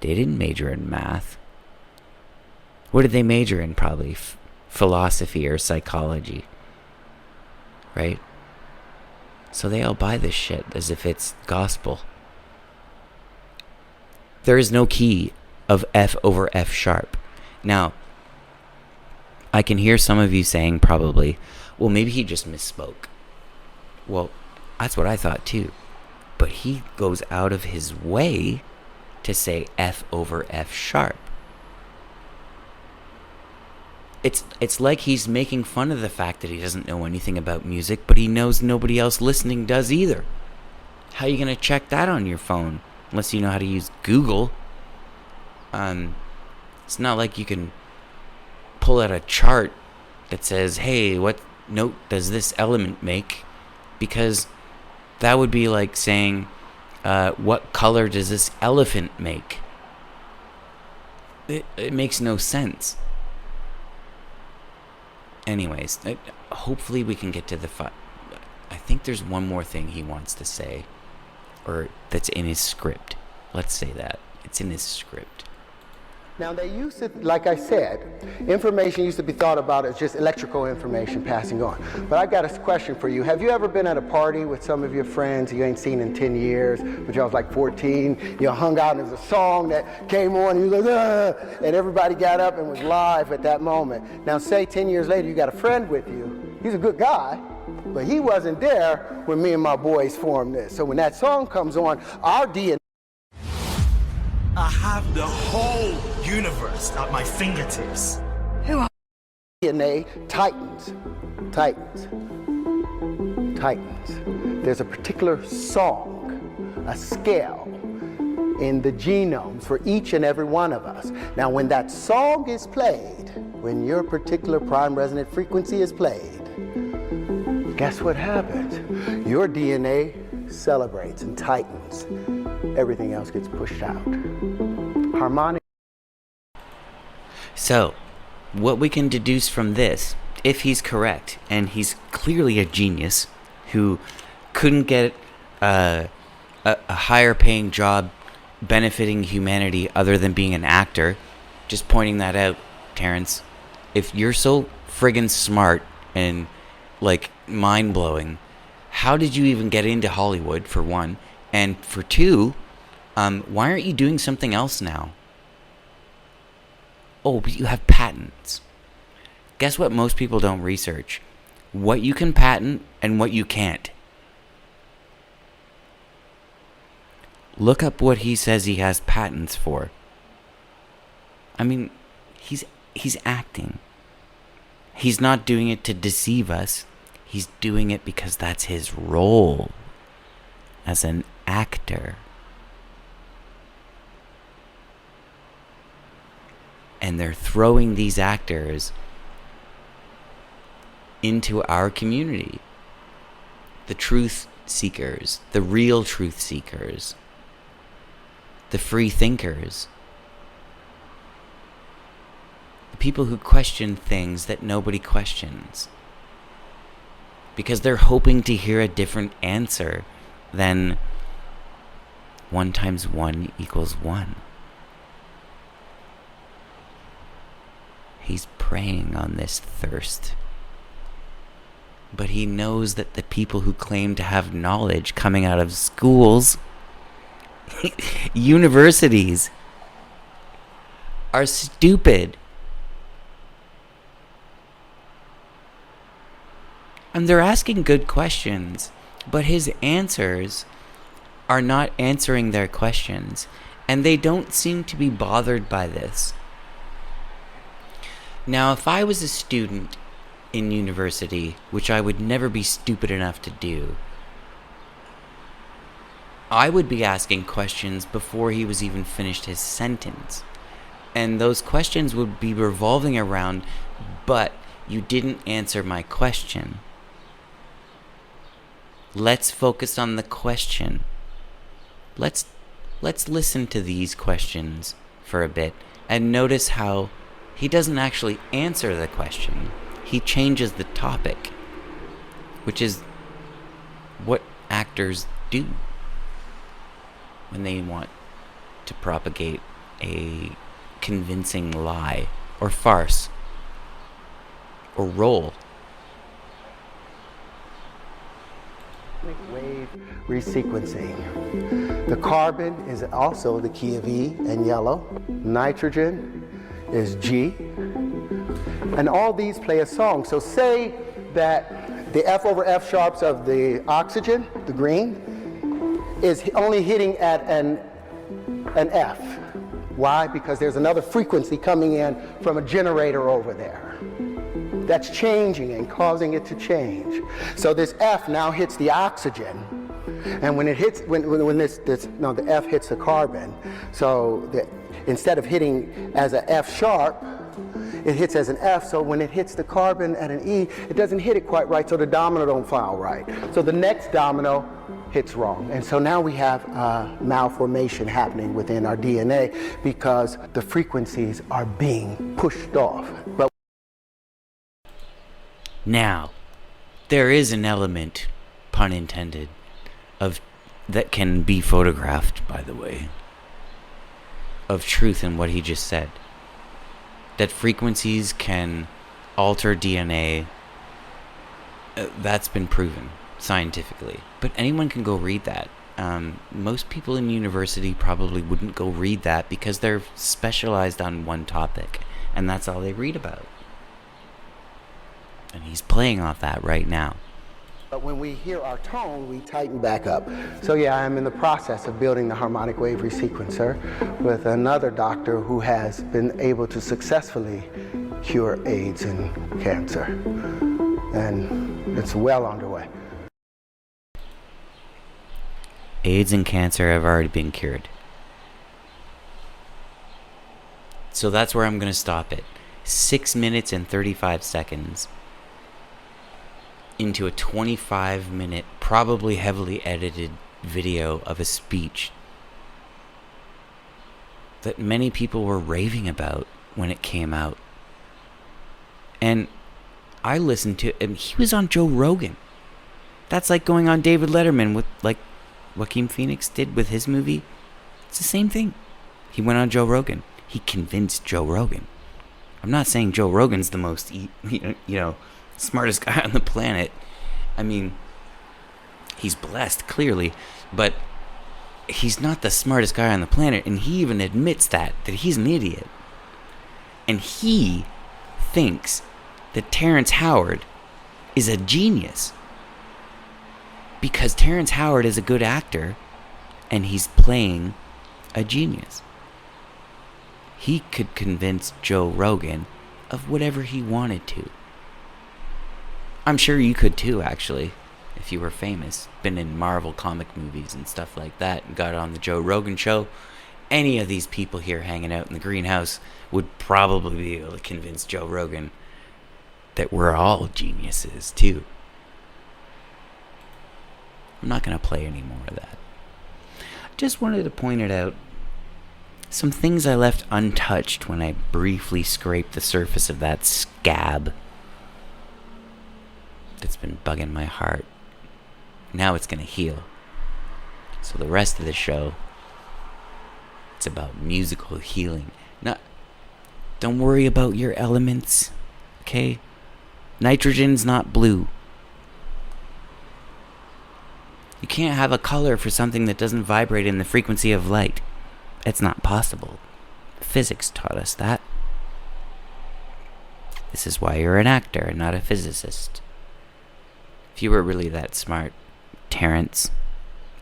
They didn't major in math. What did they major in? Probably philosophy or psychology. Right? So they all buy this shit as if it's gospel. There is no key of F over F sharp. Now, I can hear some of you saying probably, well, maybe he just misspoke. Well, that's what I thought too. But he goes out of his way to say F over F sharp. It's like he's making fun of the fact that he doesn't know anything about music, but he knows nobody else listening does either. How are you going to check that on your phone? Unless you know how to use Google. It's not like you can pull out a chart that says, hey, what note does this element make? Because that would be like saying, what color does this elephant make? It makes no sense. Anyways, hopefully we can get to the I think there's one more thing he wants to say, or that's in his script. Let's say that. It's in his script. Now, they used to, like I said, information used to be thought about as just electrical information passing on. But I've got a question for you. Have you ever been at a party with some of your friends you ain't seen in 10 years, but y'all was like 14, you hung out and there was a song that came on and you was like, and everybody got up and was live at that moment. Now, say 10 years later you got a friend with you. He's a good guy, but he wasn't there when me and my boys formed this. So when that song comes on, our DNA... I have the whole universe at my fingertips. DNA tightens. There's a particular song, a scale in the genomes for each and every one of us. Now, when that song is played, when your particular prime resonant frequency is played, guess what happens? Your DNA celebrates and tightens. Everything else gets pushed out. Harmonic. So, what we can deduce from this, if he's correct, and he's clearly a genius who couldn't get a higher paying job benefiting humanity other than being an actor, just pointing that out, Terrence. If you're so friggin' smart and, like, mind-blowing, how did you even get into Hollywood, for one? And for two, why aren't you doing something else now? Oh, but you have patents. Guess what most people don't research? What you can patent and what you can't. Look up what he says he has patents for. I mean, he's acting. He's not doing it to deceive us. He's doing it because that's his role as an actor. And they're throwing these actors into our community. The truth seekers, the real truth seekers, the free thinkers, the people who question things that nobody questions. Because they're hoping to hear a different answer than 1 times 1 equals 1. He's preying on this thirst. But he knows that the people who claim to have knowledge coming out of schools Universities are stupid. And they're asking good questions, but his answers are not answering their questions, and they don't seem to be bothered by this. Now, if I was a student in university, which I would never be stupid enough to do, I would be asking questions before he was even finished his sentence. And those questions would be revolving around, but you didn't answer my question. Let's focus on the question. Let's listen to these questions for a bit and notice how he doesn't actually answer the question. He changes the topic, which is what actors do when they want to propagate a convincing lie or farce or role. Wave resequencing. The carbon is also the key of E and yellow. Nitrogen is G. And all these play a song. So say that the F over F sharps of the oxygen, the green, is only hitting at an F. Why? Because there's another frequency coming in from a generator over there. That's changing and causing it to change. So this F now hits the oxygen, and when it hits, the F hits the carbon. So instead of hitting as a F sharp, it hits as an F. So when it hits the carbon at an E, it doesn't hit it quite right. So the domino don't file right. So the next domino hits wrong. And so now we have malformation happening within our DNA because the frequencies are being pushed off. But now, there is an element, pun intended, that can be photographed, by the way, of truth in what he just said. That frequencies can alter DNA, that's been proven scientifically. But anyone can go read that. Most people in university probably wouldn't go read that because they're specialized on one topic, and that's all they read about. And he's playing off that right now. But when we hear our tone, we tighten back up. So yeah, I'm in the process of building the harmonic wave resequencer with another doctor who has been able to successfully cure AIDS and cancer. And it's well underway. AIDS and cancer have already been cured. So that's where I'm going to stop it. 6 minutes and 35 seconds. Into a 25-minute, probably heavily edited video of a speech that many people were raving about when it came out. And I listened to it, and he was on Joe Rogan. That's like going on David Letterman with, like, Joaquin Phoenix did with his movie. It's the same thing. He went on Joe Rogan. He convinced Joe Rogan. I'm not saying Joe Rogan's the most, smartest guy on the planet. I mean, he's blessed, clearly, but he's not the smartest guy on the planet, and he even admits that he's an idiot. And he thinks that Terrence Howard is a genius because Terrence Howard is a good actor, and he's playing a genius. He could convince Joe Rogan of whatever he wanted to. I'm sure you could too, actually, if you were famous, been in Marvel comic movies and stuff like that, and got on the Joe Rogan show. Any of these people here hanging out in the greenhouse would probably be able to convince Joe Rogan that we're all geniuses too. I'm not going to play any more of that. Just wanted to point it out. Some things I left untouched when I briefly scraped the surface of that scab that's been bugging my heart. Now it's gonna heal. So the rest of the show, it's about musical healing. Don't worry about your elements, okay? Nitrogen's not blue. You can't have a color for something that doesn't vibrate in the frequency of light. It's not possible. Physics taught us that. This is why you're an actor and not a physicist. If you were really that smart, Terrence,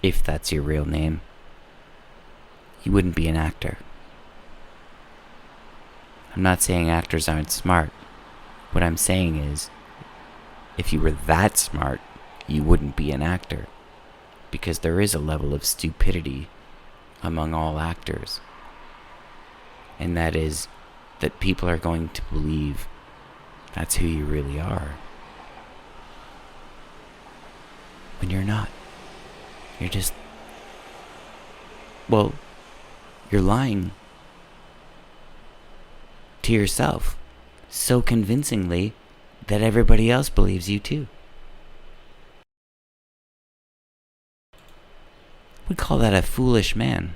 if that's your real name, you wouldn't be an actor. I'm not saying actors aren't smart. What I'm saying is, if you were that smart, you wouldn't be an actor. Because there is a level of stupidity among all actors. And that is that people are going to believe that's who you really are. When you're not. You're just... well, you're lying to yourself so convincingly that everybody else believes you too. We call that a foolish man.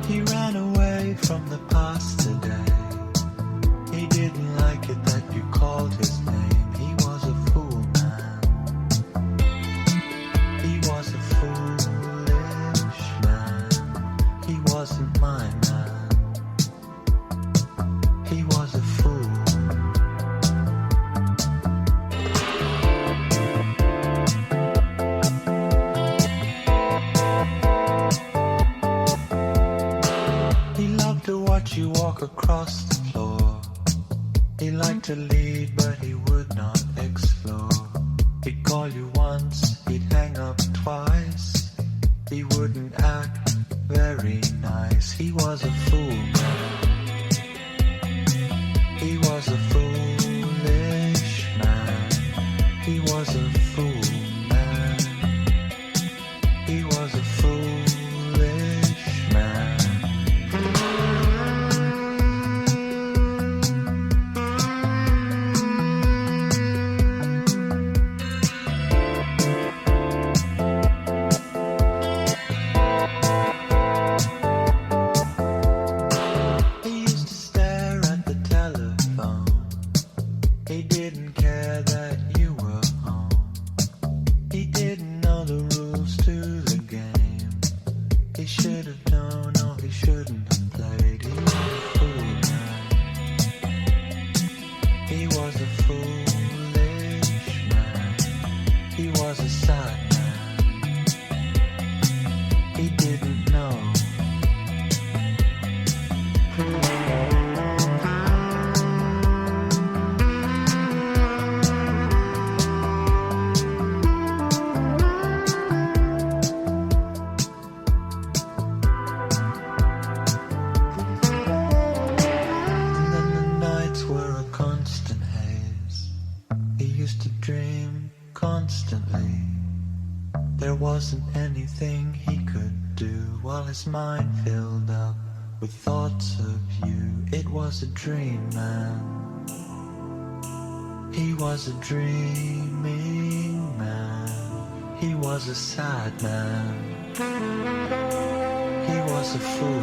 He ran away from the past today. He didn't like it that you called his name. He was a fool, man. He was a foolish man. He wasn't my man. He was a fool. He loved to watch you walk across the floor. He liked to lead, but he would not explore. He'd call you once, he'd hang up twice. He wouldn't act very nice. He was a fool, man. He was a foolish man. He was a fool, man. He was a foolish man. He used to stare at the telephone. He didn't care that you were home. He didn't know the rules to the game. He should have known, or he shouldn't have played. He was a fool, man. He was a foolish man. He was a sad man. He didn't know. And then the nights were a constant haze. He used to dream constantly. There wasn't anything he could do while his mind filled up with thoughts of you. It was a dream, man. He was a dreaming man. He was a sad man. He was a fool.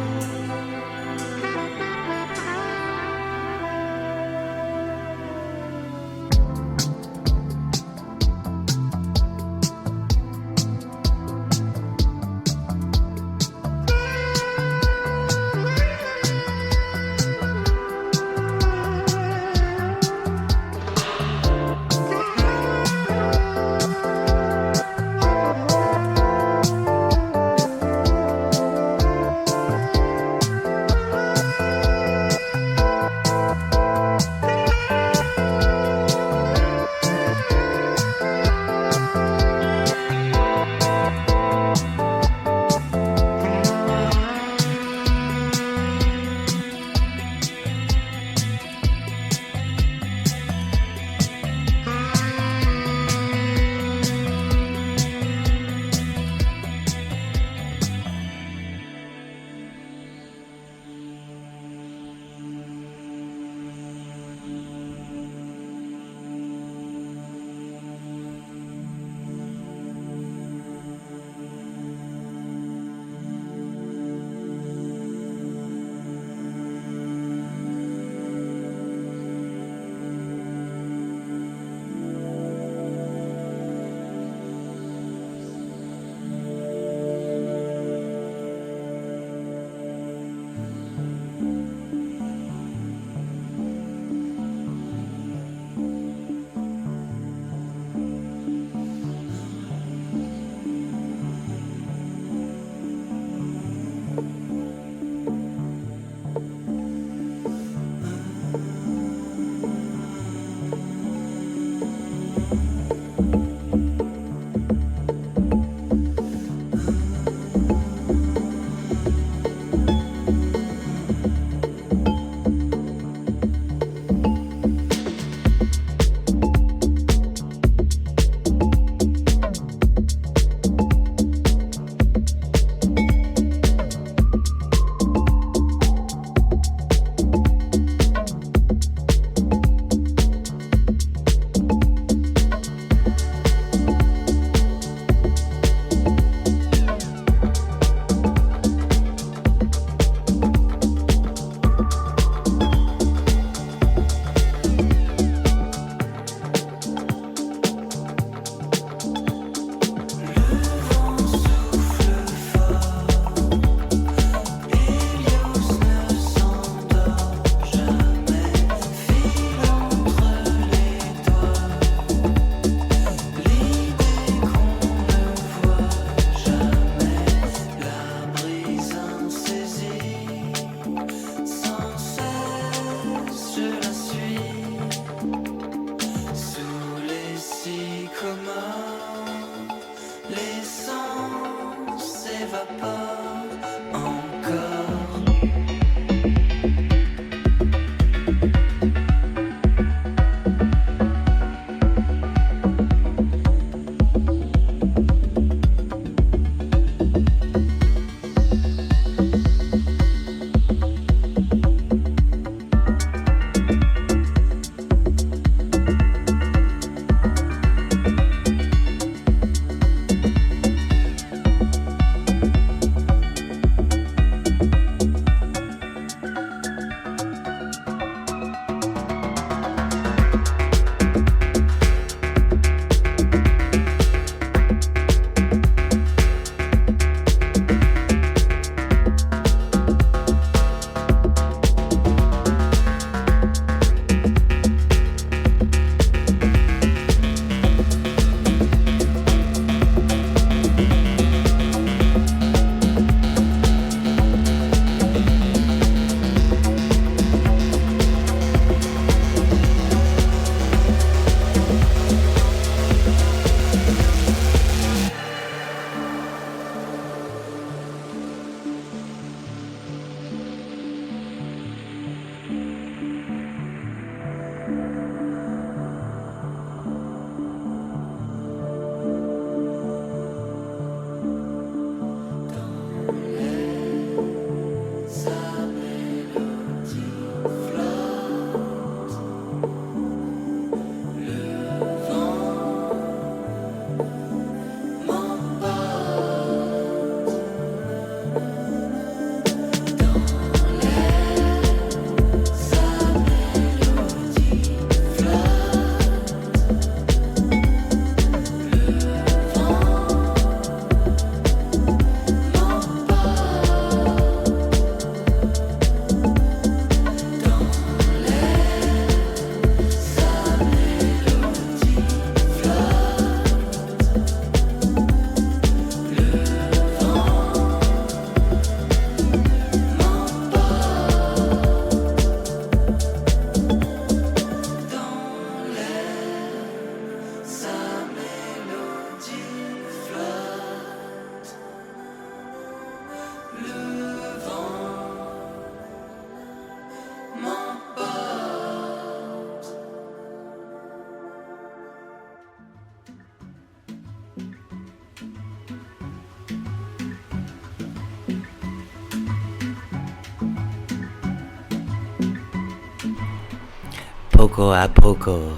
Poco a Poco.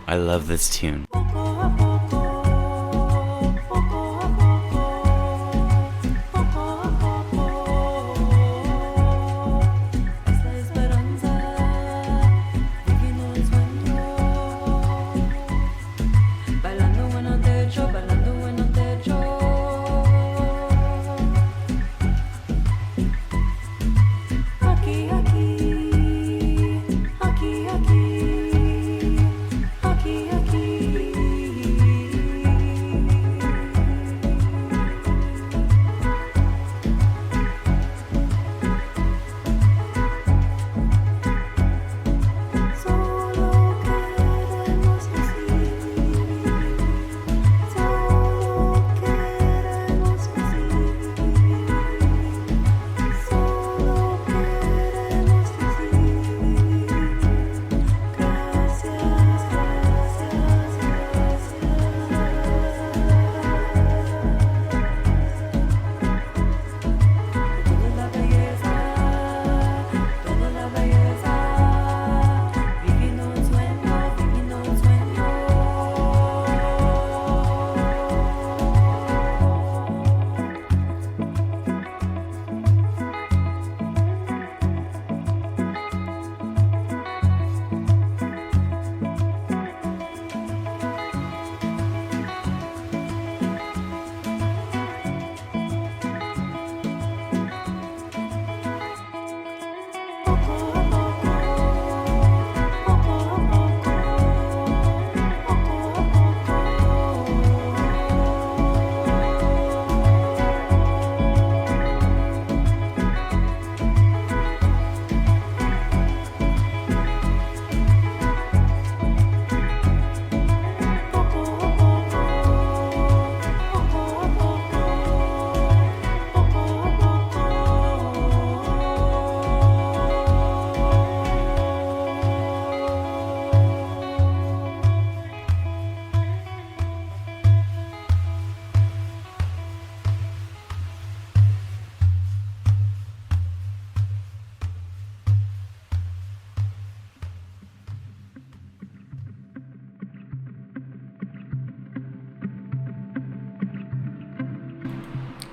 I love this tune.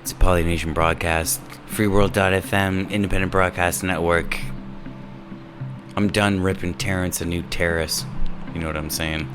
It's a Polynation broadcast, freeworld.fm, independent broadcast network. I'm done ripping Terrence a new terrace. You know what I'm saying?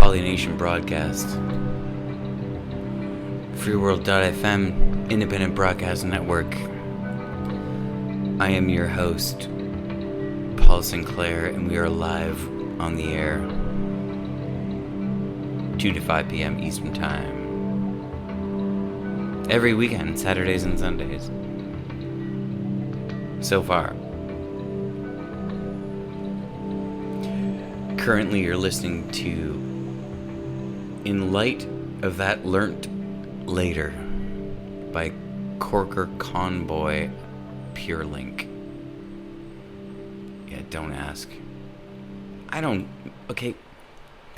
Polynation broadcast. FreeWorld.fm, Independent Broadcast Network. I am your host, Paul Sinclair, and we are live on the air 2 to 5 p.m. Eastern Time. Every weekend, Saturdays and Sundays. So far. Currently, you're listening to In Light of That Learnt Later by Corker Convoy Pure Link. Yeah, don't ask. Okay,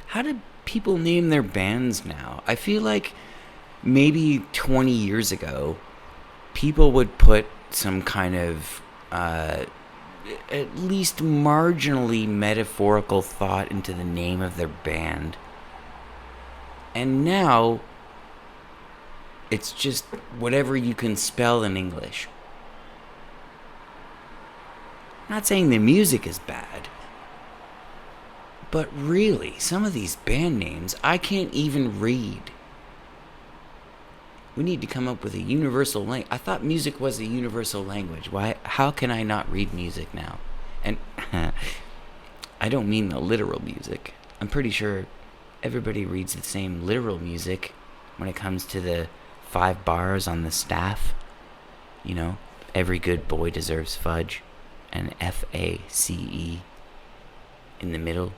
how do people name their bands now? I feel like maybe 20 years ago, people would put some kind of at least marginally metaphorical thought into the name of their band. And now, it's just whatever you can spell in English. I'm not saying the music is bad, but really, some of these band names I can't even read. We need to come up with a universal language. I thought music was a universal language. Why? How can I not read music now? And I don't mean the literal music. I'm pretty sure everybody reads the same literal music when it comes to the 5 bars on the staff. You know, every good boy deserves fudge. And FACE in the middle.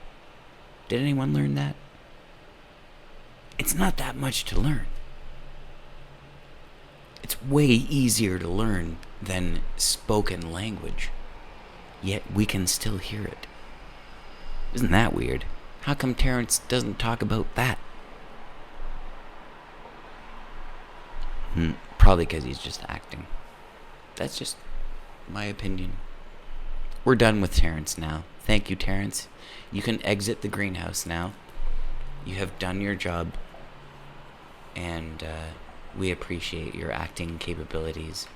Did anyone learn that? It's not that much to learn. It's way easier to learn than spoken language. Yet we can still hear it. Isn't that weird? How come Terrence doesn't talk about that? Probably because he's just acting. That's just my opinion. We're done with Terrence now. Thank you, Terrence. You can exit the greenhouse now. You have done your job. And we appreciate your acting capabilities.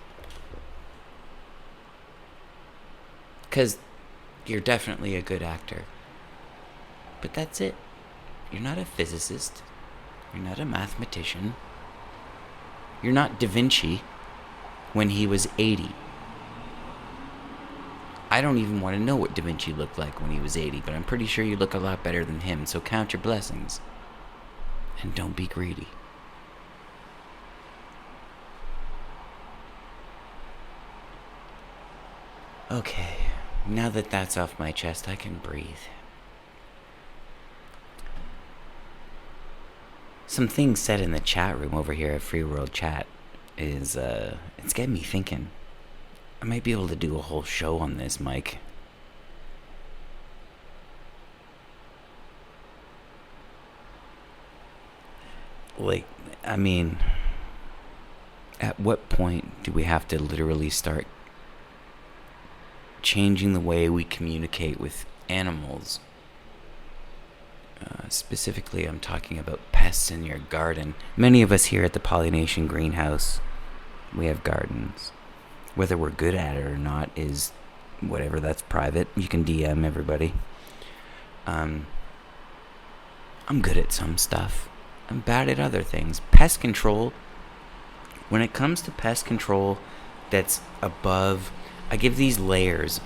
Because you're definitely a good actor. But that's it. You're not a physicist. You're not a mathematician. You're not Da Vinci when he was 80. I don't even want to know what Da Vinci looked like when he was 80, but I'm pretty sure you look a lot better than him, so count your blessings. And don't be greedy. Okay, now that that's off my chest, I can breathe. Some things said in the chat room over here at Free World Chat is, it's getting me thinking. I might be able to do a whole show on this, Mike. Like, I mean, at what point do we have to literally start changing the way we communicate with animals? Specifically, I'm talking about pests in your garden. Many of us here at the Polynation Greenhouse, we have gardens. Whether we're good at it or not is whatever, that's private. You can DM everybody. I'm good at some stuff. I'm bad at other things. Pest control. When it comes to pest control that's above, I give these layers.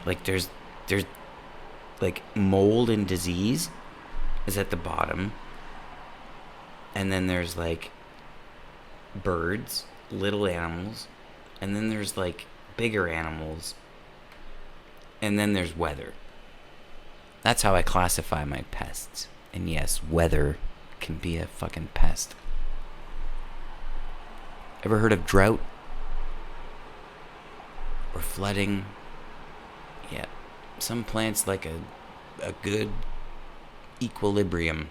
Like there's like mold and disease is at the bottom. And then there's like birds, little animals. And then there's like bigger animals. And then there's weather. That's how I classify my pests. And yes, weather can be a fucking pest. Ever heard of drought? Or flooding? Yeah. Some plants like a good equilibrium.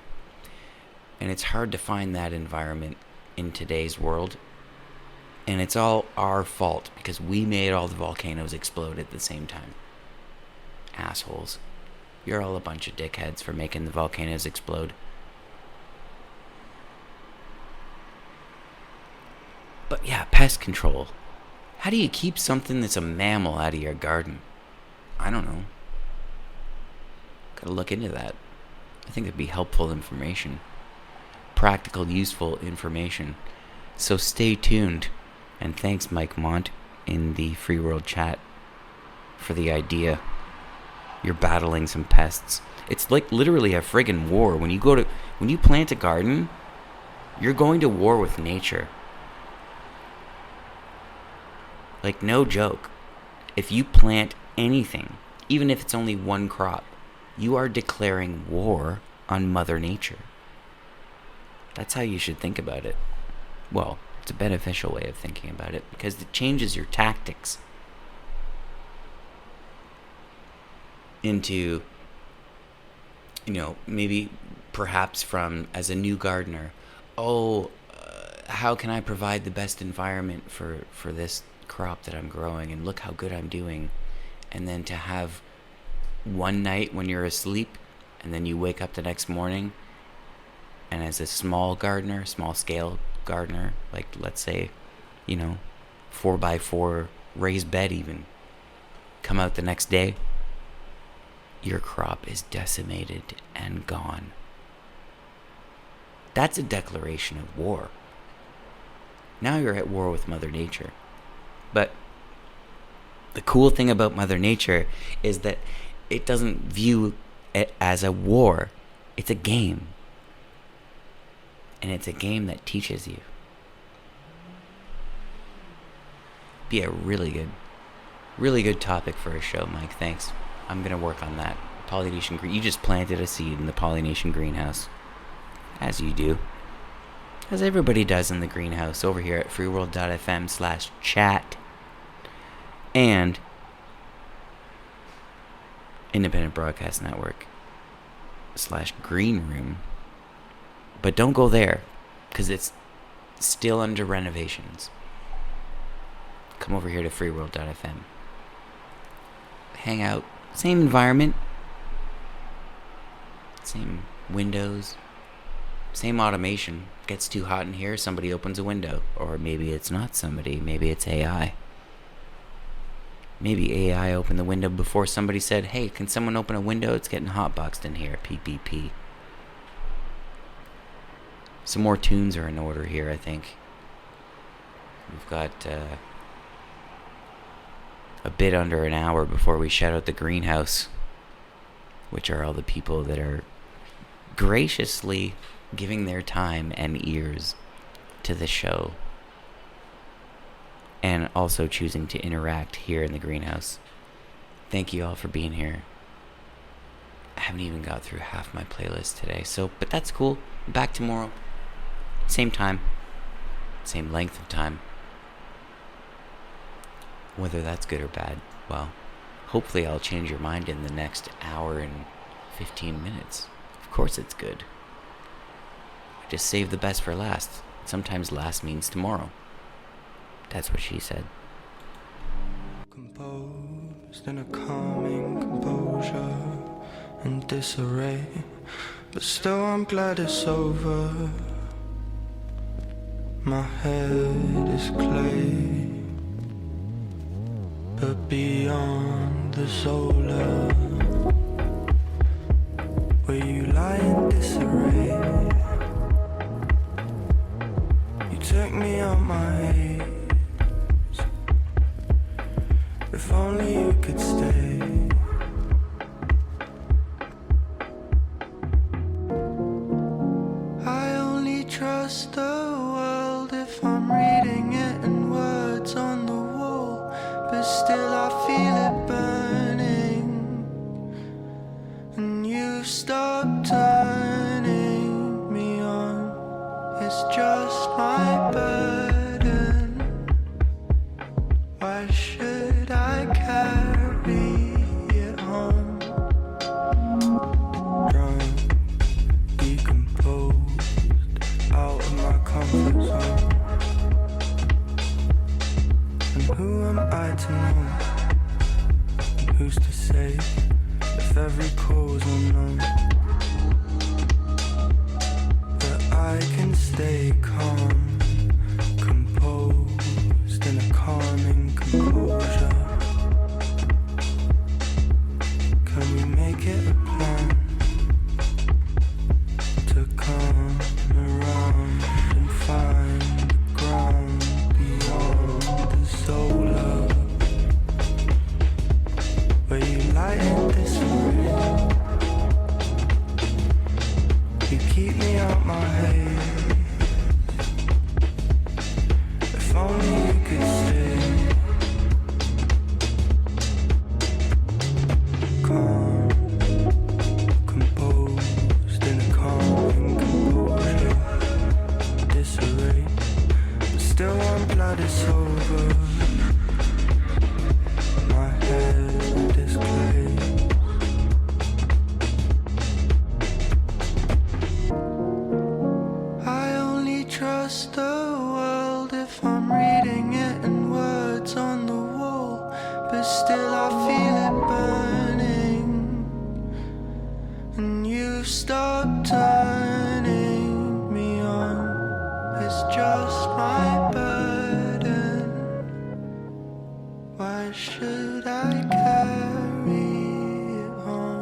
And it's hard to find that environment in today's world. And it's all our fault because we made all the volcanoes explode at the same time. Assholes. You're all a bunch of dickheads for making the volcanoes explode. But yeah, pest control. How do you keep something that's a mammal out of your garden? I don't know. Gotta look into that. I think it'd be helpful information. Practical, useful information. So stay tuned. And thanks, Mike Mont, in the Free World chat, for the idea. You're battling some pests. It's like literally a friggin' war. When you plant a garden, you're going to war with nature. Like, no joke. If you plant anything, even if it's only one crop, you are declaring war on Mother Nature. That's how you should think about it. Well, it's a beneficial way of thinking about it because it changes your tactics into, maybe perhaps from as a new gardener, how can I provide the best environment for this crop that I'm growing, and look how good I'm doing. And then to have one night when you're asleep and then you wake up the next morning, and as a small scale gardener, like let's say 4x4 raised bed even, come out the next day, your crop is decimated and gone. That's a declaration of war. Now you're at war with Mother Nature. But the cool thing about Mother Nature is that it doesn't view it as a war. It's a game. And it's a game that teaches you. Be a really good topic for a show, Mike. Thanks. I'm going to work on that. Polynation green. You just planted a seed in the Polynation greenhouse. As you do. As everybody does in the greenhouse over here at freeworld.fm/chat. And Independent Broadcast Network /green room. But don't go there, because it's still under renovations. Come over here to freeworld.fm. Hang out. Same environment. Same windows. Same automation. Gets too hot in here, somebody opens a window. Or maybe it's not somebody. Maybe it's AI. Maybe AI opened the window before somebody said, hey, can someone open a window? It's getting hotboxed in here. PPP. Some more tunes are in order here, I think. We've got a bit under an hour before we shout out the greenhouse, which are all the people that are graciously giving their time and ears to the show, and also choosing to interact here in the greenhouse. Thank you all for being here. I haven't even got through half my playlist today, but that's cool. Back tomorrow. Same time. Same length of time. Whether that's good or bad, well, hopefully I'll change your mind in the next hour and 15 minutes. Of course it's good. I just save the best for last. Sometimes last means tomorrow. That's what she said. Composed in a calming composure and disarray, but still I'm glad it's over. My head is clay, but beyond the solar, where you lie in disarray, you took me on my haze. If only you could stay. I only trust the world if I'm reading it in words on the wall, but still I feel it burning, and you stopped turning me on. It's just my burden. Why should I carry it home? Drunk, decomposed, out of my comfort zone. And who am I to know? And who's to say if every cause unknown? But I can stay calm, composed in a calming composure. Can we make it a plan? that it's over. My head is clay. I only trust the world if I'm reading it in words on the wall, but still I feel it burning, and you've stopped turning me on. It's just my burden. Why should I carry it home?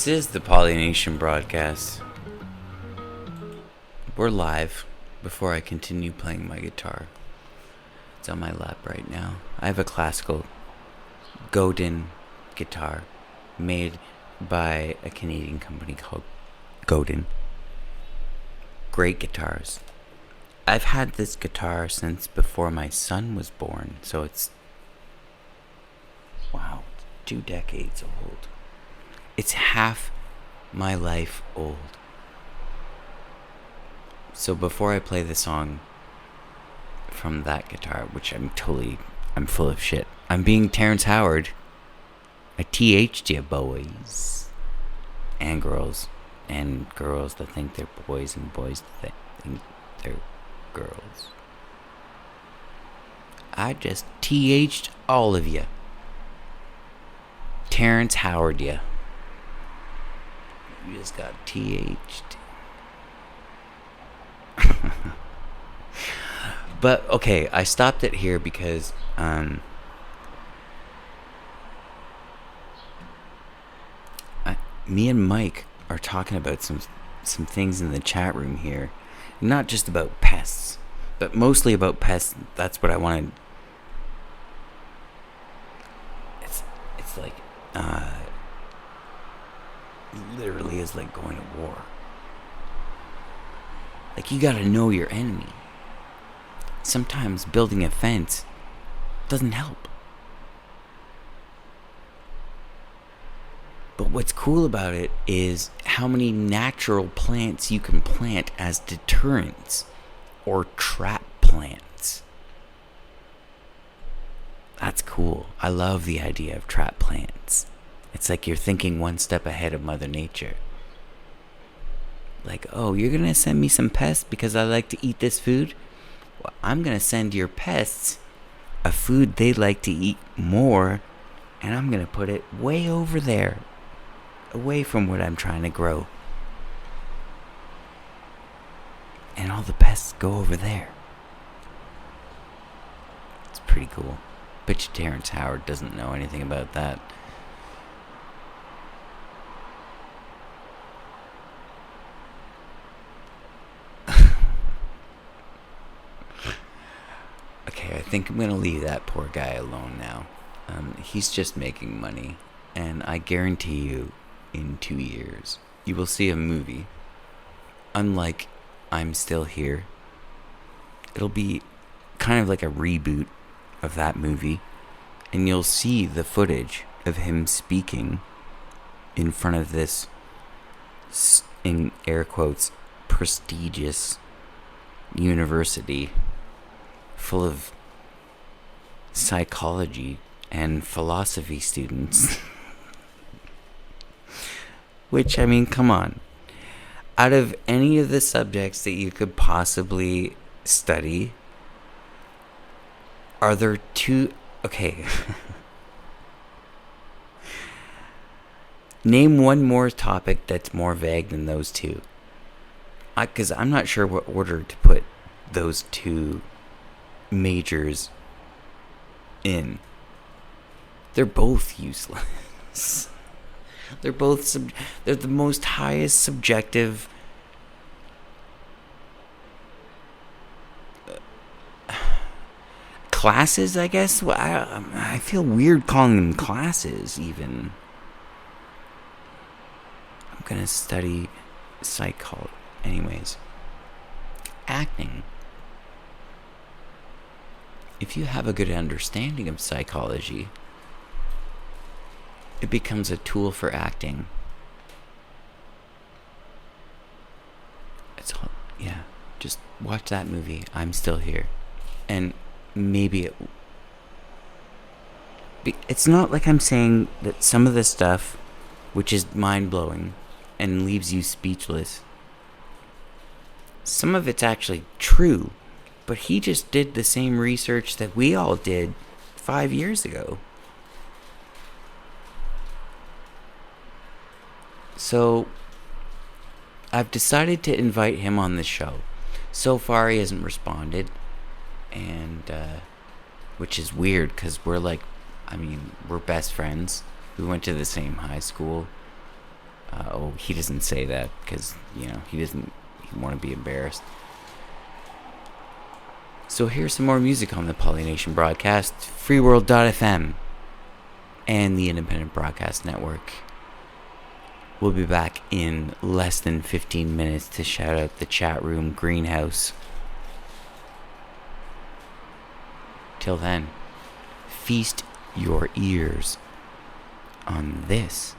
This is the Polynation broadcast. We're live. Before I continue playing my guitar, it's on my lap right now. I have a classical Godin guitar made by a Canadian company called Godin. Great guitars. I've had this guitar since before my son was born, so it's 2 decades old. It's half my life old. So before I play the song from that guitar, which I'm full of shit. I'm being Terrence Howard. I TH'd you, boys. And girls. And girls that think they're boys, and boys that think they're girls. I just TH'd all of you. Terrence Howard you. You just got TH'd. But okay, I stopped it here because me and Mike are talking about some things in the chat room here, not just about pests, but mostly about pests. That's what I wanted. It's like literally is like going to war. Like, you gotta know your enemy. Sometimes building a fence doesn't help. But what's cool about it is how many natural plants you can plant as deterrents or trap plants. That's cool. I love the idea of trap plants. It's like you're thinking one step ahead of Mother Nature. Like, oh, you're gonna send me some pests because I like to eat this food? Well, I'm gonna send your pests a food they like to eat more, and I'm gonna put it way over there, away from what I'm trying to grow. And all the pests go over there. It's pretty cool. Bet you Terrence Howard doesn't know anything about that. Okay, I think I'm gonna leave that poor guy alone now. He's just making money, and I guarantee you, in 2 years, you will see a movie. Unlike I'm Still Here, it'll be kind of like a reboot of that movie, and you'll see the footage of him speaking in front of this, in air quotes, prestigious university full of psychology and philosophy students. Which, I mean, come on. Out of any of the subjects that you could possibly study, are there two... Okay. Name one more topic that's more vague than those two. Because I'm not sure what order to put those two majors in. They're both useless. They're both they're the most highest subjective classes, I guess. Well, I feel weird calling them classes even. I'm gonna study psychology. Anyways, acting. If you have a good understanding of psychology, it becomes a tool for acting. It's all, yeah. Just watch that movie, I'm Still Here. And maybe it's not like I'm saying that some of the stuff, which is mind-blowing and leaves you speechless, some of it's actually true. But he just did the same research that we all did 5 years ago. So, I've decided to invite him on the show. So far, he hasn't responded. And, which is weird, because we're best friends. We went to the same high school. He doesn't say that because, he doesn't want to be embarrassed. So here's some more music on the Polynation broadcast, freeworld.fm, and the Independent Broadcast Network. We'll be back in less than 15 minutes to shout out the chat room greenhouse. Till then, feast your ears on this.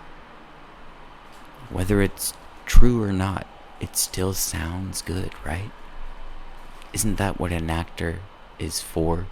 Whether it's true or not, it still sounds good, right? Isn't that what an actor is for?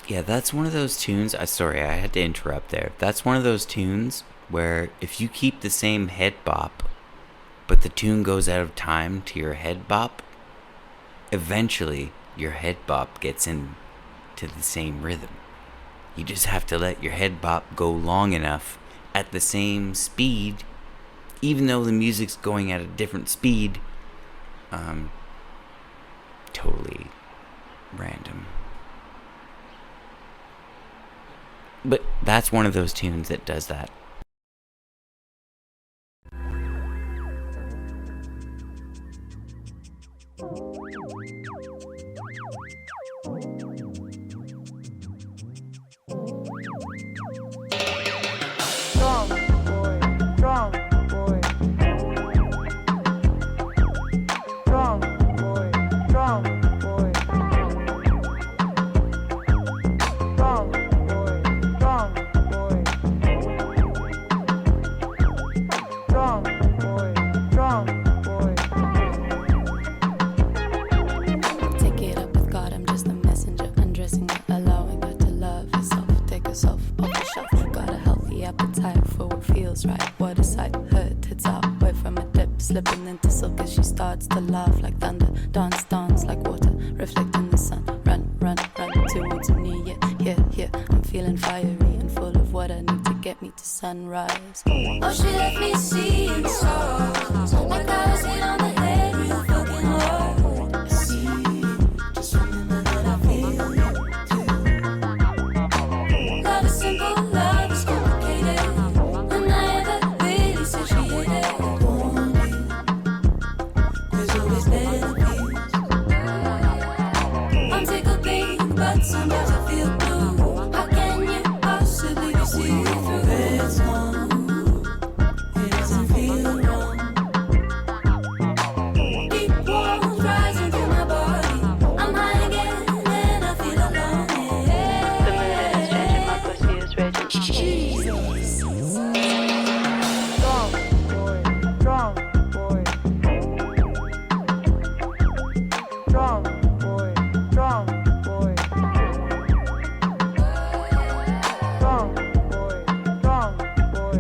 Yeah, that's one of those tunes. Sorry, I had to interrupt there. That's one of those tunes where if you keep the same head bop, but the tune goes out of time to your head bop, eventually your head bop gets into the same rhythm. You just have to let your head bop go long enough at the same speed, even though the music's going at a different speed. Totally random. But that's one of those tunes that does that. Strong boy, strong boy. Strong boy, strong boy. Strong boy, strong boy. Strong boy, strong boy. Take it up with God, I'm just a messenger, undressing her, allowing her to love herself. Take herself off the shelf. Got a healthy appetite for what feels right. What a sight, her tits out, away from a dip, slipping into silk as she starts to laugh like thunder. Dance, dance like water, reflecting the sun. Run, run, run towards me, yeah. I'm feeling fiery and full of what I need to get me to sunrise. Oh, she left me seeing stars, like I was hit on the head real fucking hard. I see you, just remember that I feel you too. Love is simple, love is complicated, and I never really said she hated it. There's always better views. I'm tickled pink, but sometimes I feel blue. How can you possibly be see-through? It's wrong, it doesn't feel wrong. Deep warmth rising through my body. I'm high again and I feel alone. The mood is changing, my pussy is raging. Jesus. Strong boy, strong boy. Strong boy, strong boy. Strong boy, strong boy.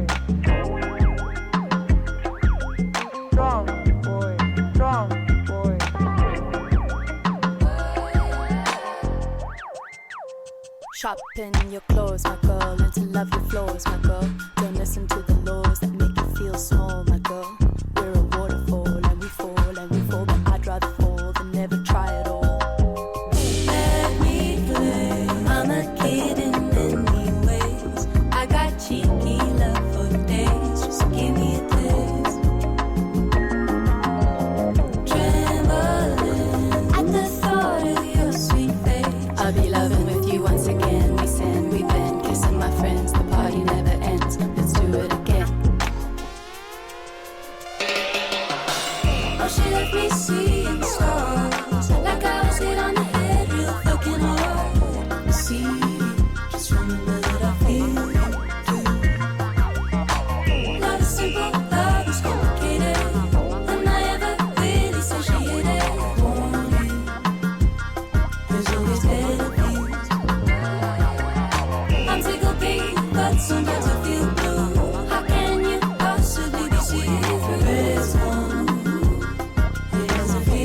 Strong boy, strong boy. Shopping your clothes, my girl, and to love your flaws, my girl. Don't listen to the laws that make you feel small, my girl. We're a waterfall and we fall, but I'd rather fall than never try at all. Let me play. I'm a kid in many ways. I got cheeky love for days. Just give me a taste. Trembling at the thought of your sweet face. I'll be loving with you once again. We sin, we bend, kissing my friends. The party never ends. Let's do it again. Oh, she left me seeing stars, like I was hit on the head real fucking hard. I see you, just remember that I feel you too. Love is simple, love is complicated, and I never really said she hated it. There's always better views. I'm tickled pink, but sometimes I feel blue. How can you possibly be see-through? It's wrong, it doesn't feel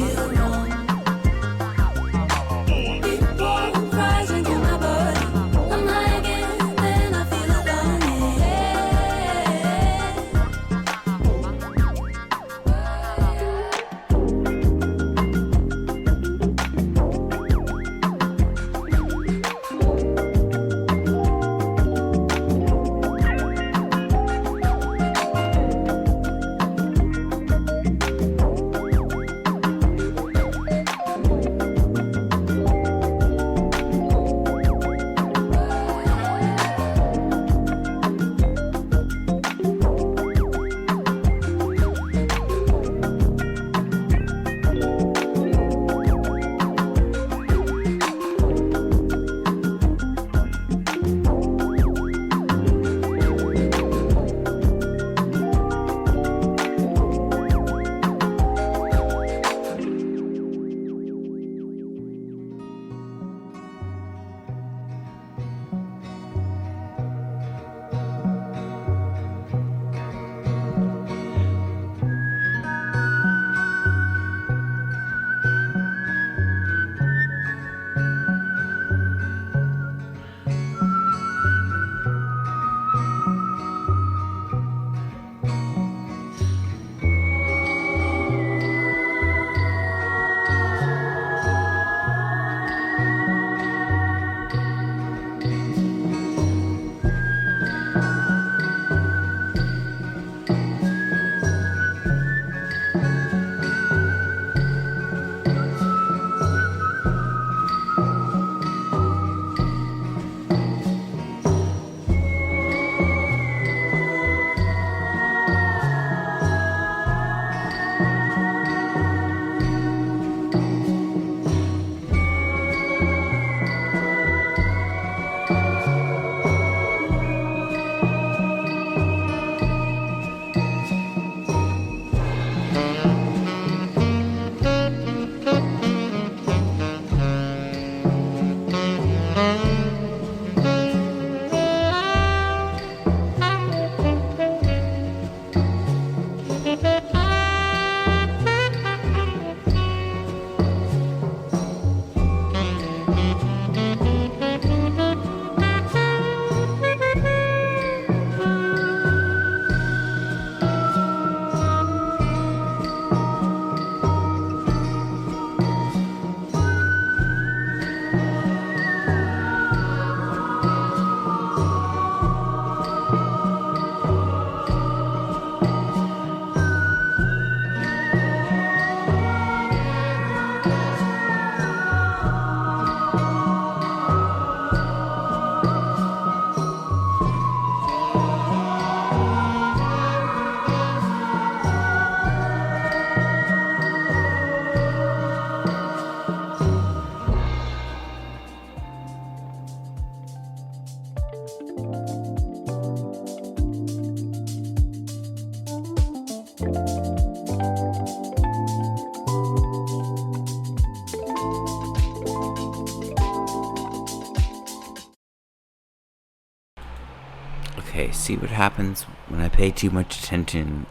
Okay, see what happens when I pay too much attention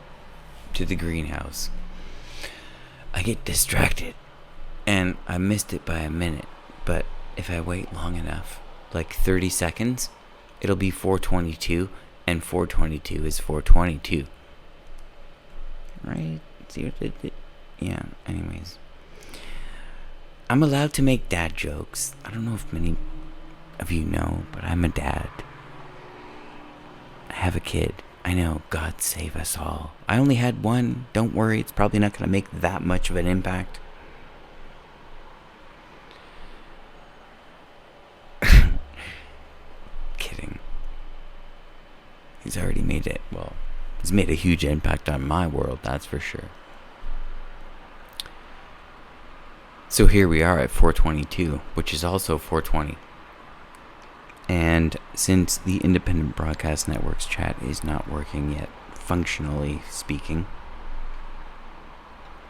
to the greenhouse. I get distracted, and I missed it by a minute, but if I wait long enough, like 30 seconds, it'll be 4:22, and 4:22 is 4:22. Right? See what it did? Yeah, anyways. I'm allowed to make dad jokes. I don't know if many of you know, but I'm a dad. I have a kid. I know, God save us all. I only had one. Don't worry, it's probably not going to make that much of an impact. Kidding. He's already made it. Well, he's made a huge impact on my world, that's for sure. So here we are at 4:22, which is also 4:20. And since the Independent Broadcast Network's chat is not working yet, functionally speaking,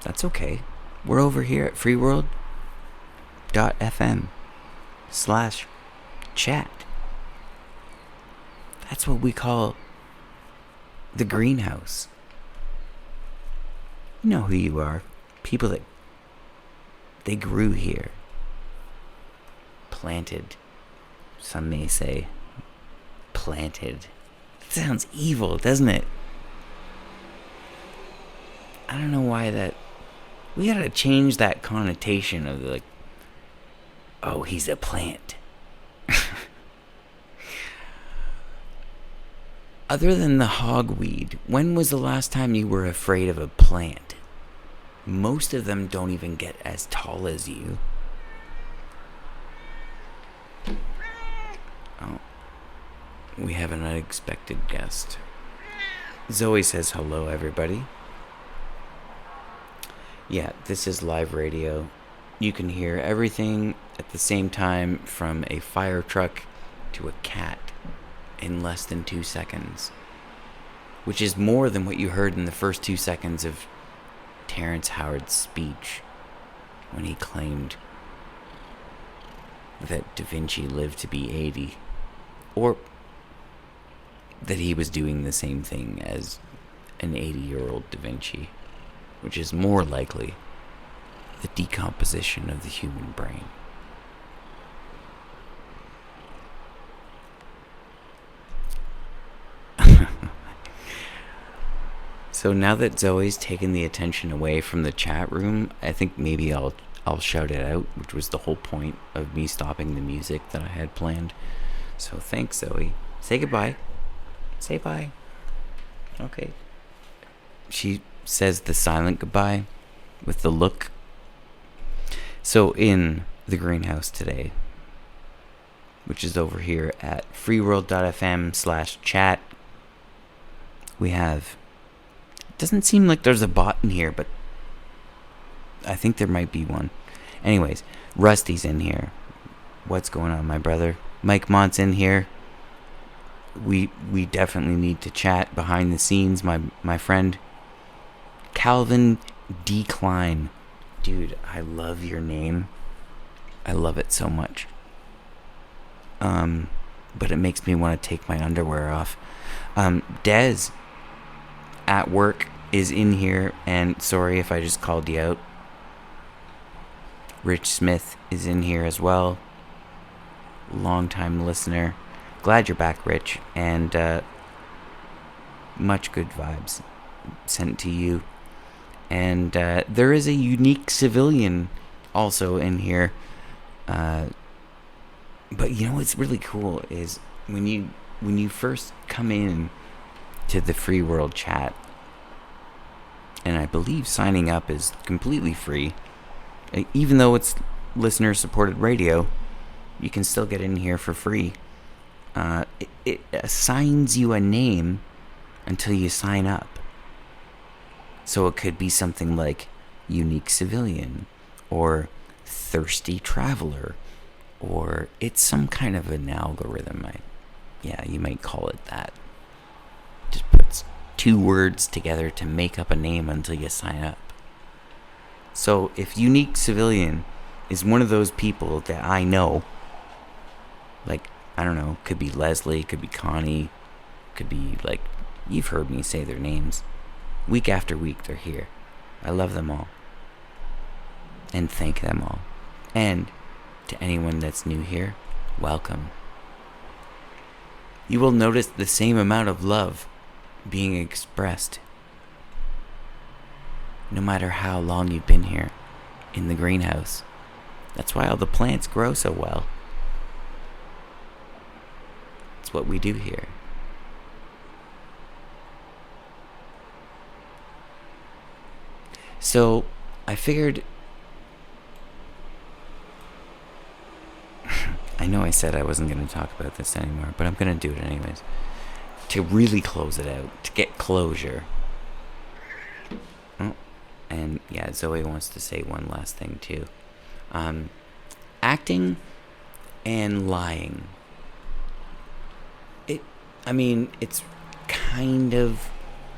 that's okay. We're over here at freeworld.fm/chat. That's what we call the greenhouse. You know who you are. People that they grew here. Planted. Some may say planted. It sounds evil, doesn't it? I don't know why that... We gotta change that connotation of like, oh, he's a plant. Other than the hogweed, when was the last time you were afraid of a plant? Most of them don't even get as tall as you. Oh, we have an unexpected guest. Zoe says hello, everybody. Yeah, this is live radio. You can hear everything at the same time, from a fire truck to a cat, in less than 2 seconds. Which is more than what you heard in the first 2 seconds of Terrence Howard's speech when he claimed that Da Vinci lived to be 80, or that he was doing the same thing as an 80-year-old Da Vinci, which is more likely the decomposition of the human brain. So now that Zoe's taken the attention away from the chat room, I think maybe I'll shout it out, which was the whole point of me stopping the music that I had planned. So thanks, Zoe. Say goodbye. Say bye. Okay. She says the silent goodbye with the look. So in the greenhouse today, which is over here at freeworld.fm/chat, we have... Doesn't seem like there's a bot in here, but I think there might be one. Anyways, Rusty's in here. What's going on, my brother? Mike Mont's in here. We definitely need to chat behind the scenes, my friend. Calvin Decline. Dude, I love your name. I love it so much. But it makes me want to take my underwear off. Dez at work is in here, and sorry if I just called you out. Rich Smith is in here as well. Long-time listener. Glad you're back, Rich, and much good vibes sent to you. And there is a unique civilian also in here. But you know what's really cool is when you first come in to the Free World chat, and I believe signing up is completely free, even though it's listener supported radio, you can still get in here for free. It assigns you a name until you sign up. So it could be something like Unique Civilian, or Thirsty Traveler, or it's some kind of an algorithm. Yeah, you might call it that. Just puts two words together to make up a name until you sign up. So if Unique Civilian is one of those people that I know, like, I don't know, could be Leslie, could be Connie, could be like, you've heard me say their names. Week after week, they're here. I love them all. And thank them all. And to anyone that's new here, welcome. You will notice the same amount of love being expressed, no matter how long you've been here in the greenhouse. That's why all the plants grow so well. It's what we do here. So I figured, I know I said I wasn't going to talk about this anymore, but I'm going to do it anyways. To really close it out, to get closure. Oh, and yeah, Zoe wants to say one last thing too. Acting and lying. It's kind of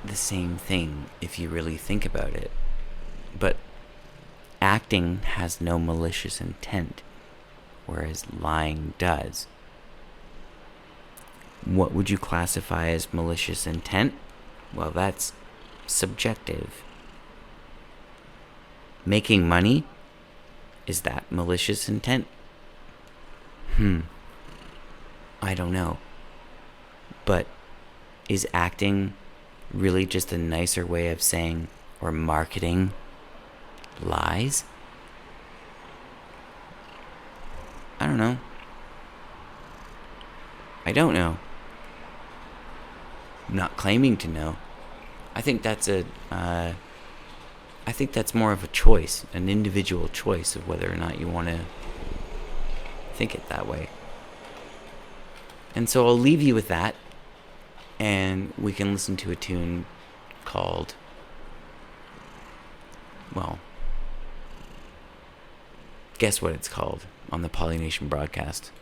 the same thing if you really think about it. But acting has no malicious intent, whereas lying does. What would you classify as malicious intent? Well, that's subjective. Making money? Is that malicious intent? I don't know. But is acting really just a nicer way of saying or marketing lies? I don't know. I don't know. I'm not claiming to know. I think that's more of a choice, an individual choice of whether or not you want to think it that way. And so I'll leave you with that, and we can listen to a tune called, well, guess what it's called on the Polynation broadcast.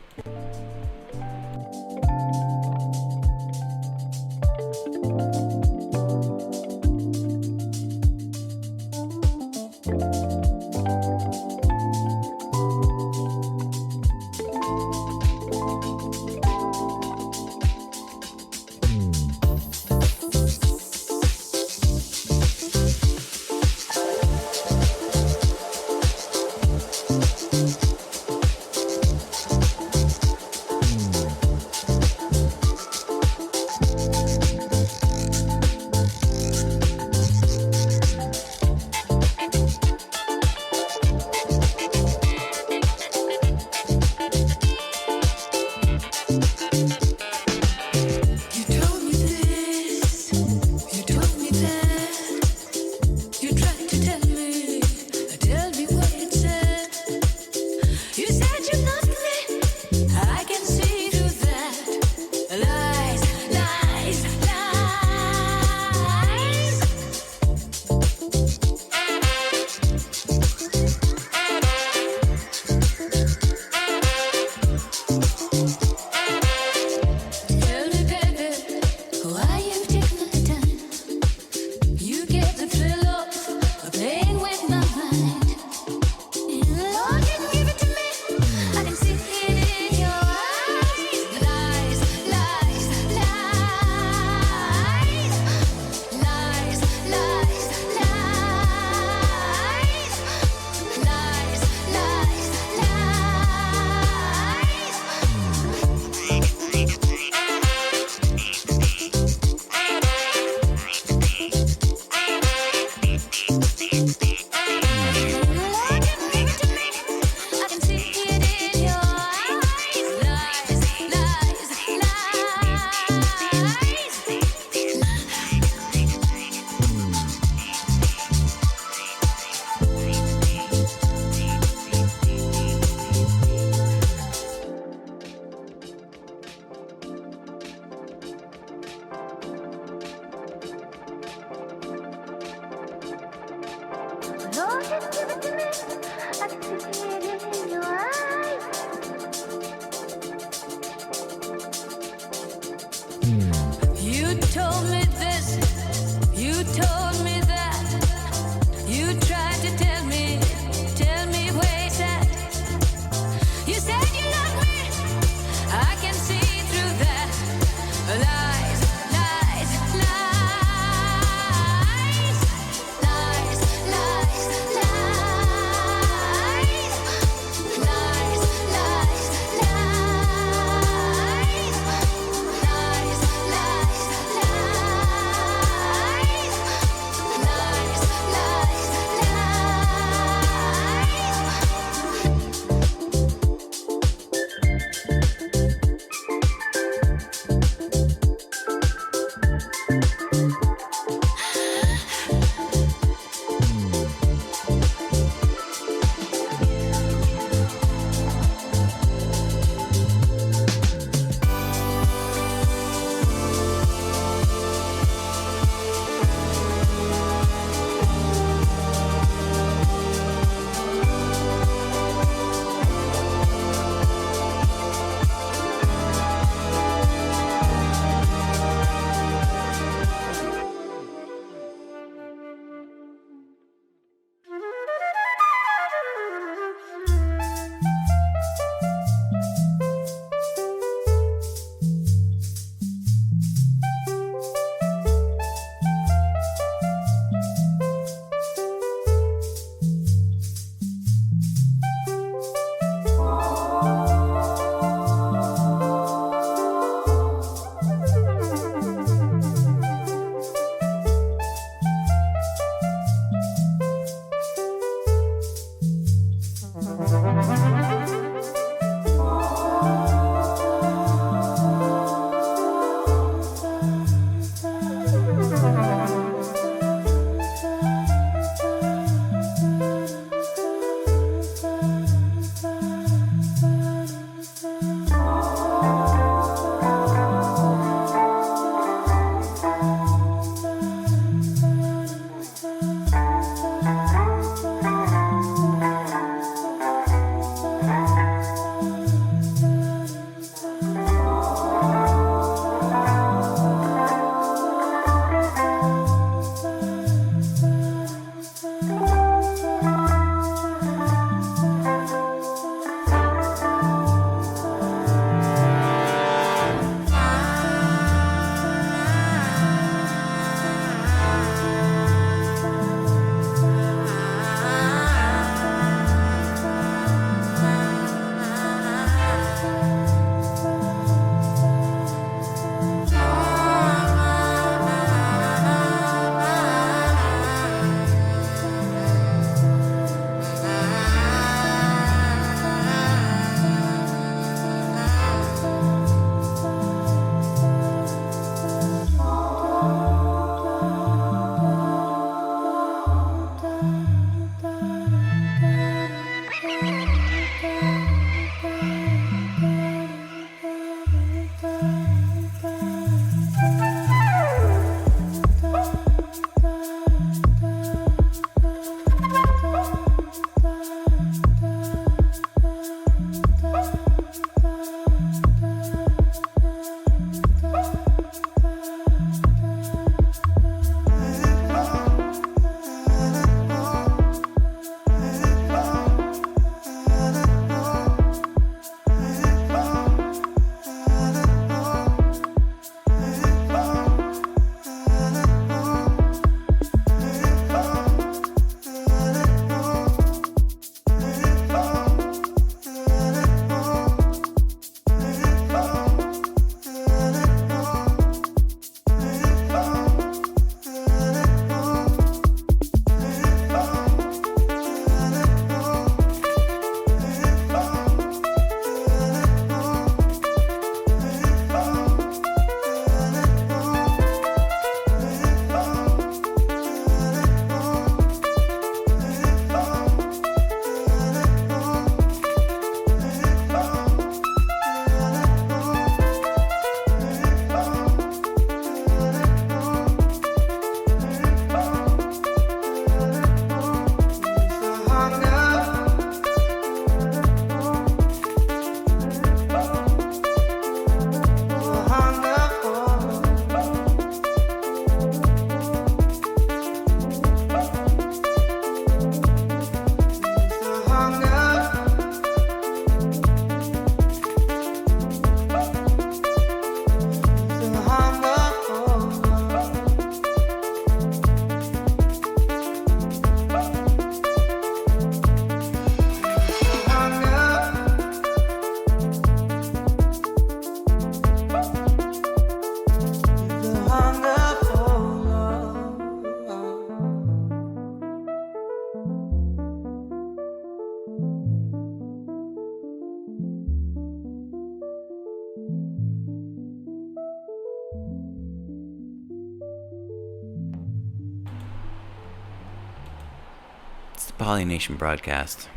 Polynation broadcast.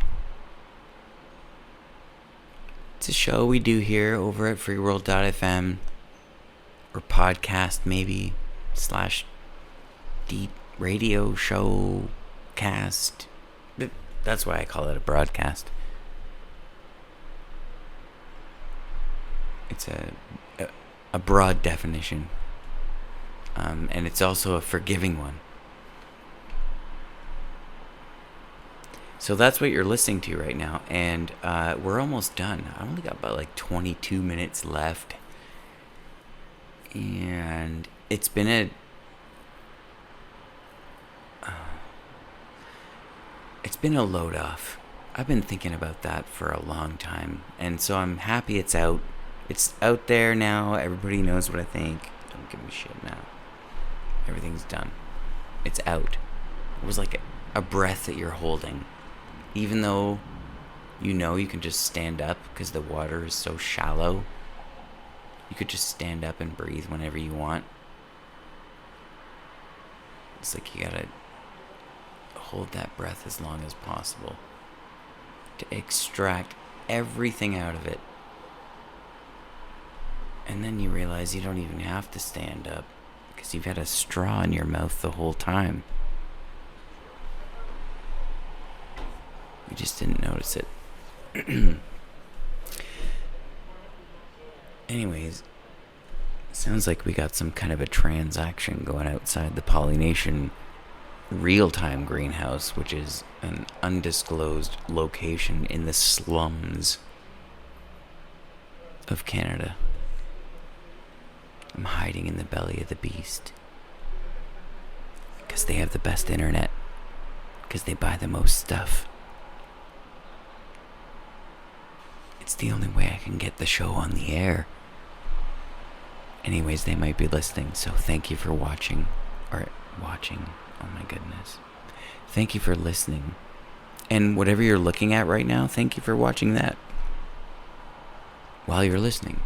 It's a show we do here over at freeworld.fm, or podcast maybe, / deep radio show cast. That's why I call it a broadcast. It's a broad definition, and it's also a forgiving one. So that's what you're listening to right now, and we're almost done. I only got about like 22 minutes left, and it's been a load off. I've been thinking about that for a long time, and so I'm happy it's out. It's out there now. Everybody knows what I think. Don't give me shit now. Everything's done. It's out. It was like a breath that you're holding. Even though You know you can just stand up because the water is so shallow. You could just stand up and breathe whenever you want. It's like you gotta hold that breath as long as possible to extract everything out of it. And then you realize you don't even have to stand up because you've had a straw in your mouth the whole time. You just didn't notice it. Anyways, sounds like we got some kind of a transaction going outside the Polynation real-time greenhouse, which is an undisclosed location in the slums of Canada. I'm hiding in the belly of the beast because they have the best internet, because they buy the most stuff. It's the only way I can get the show on the air. Anyways, they might be listening, so thank you for watching. Oh my goodness. Thank you for listening. And whatever you're looking at right now, thank you for watching that while you're listening.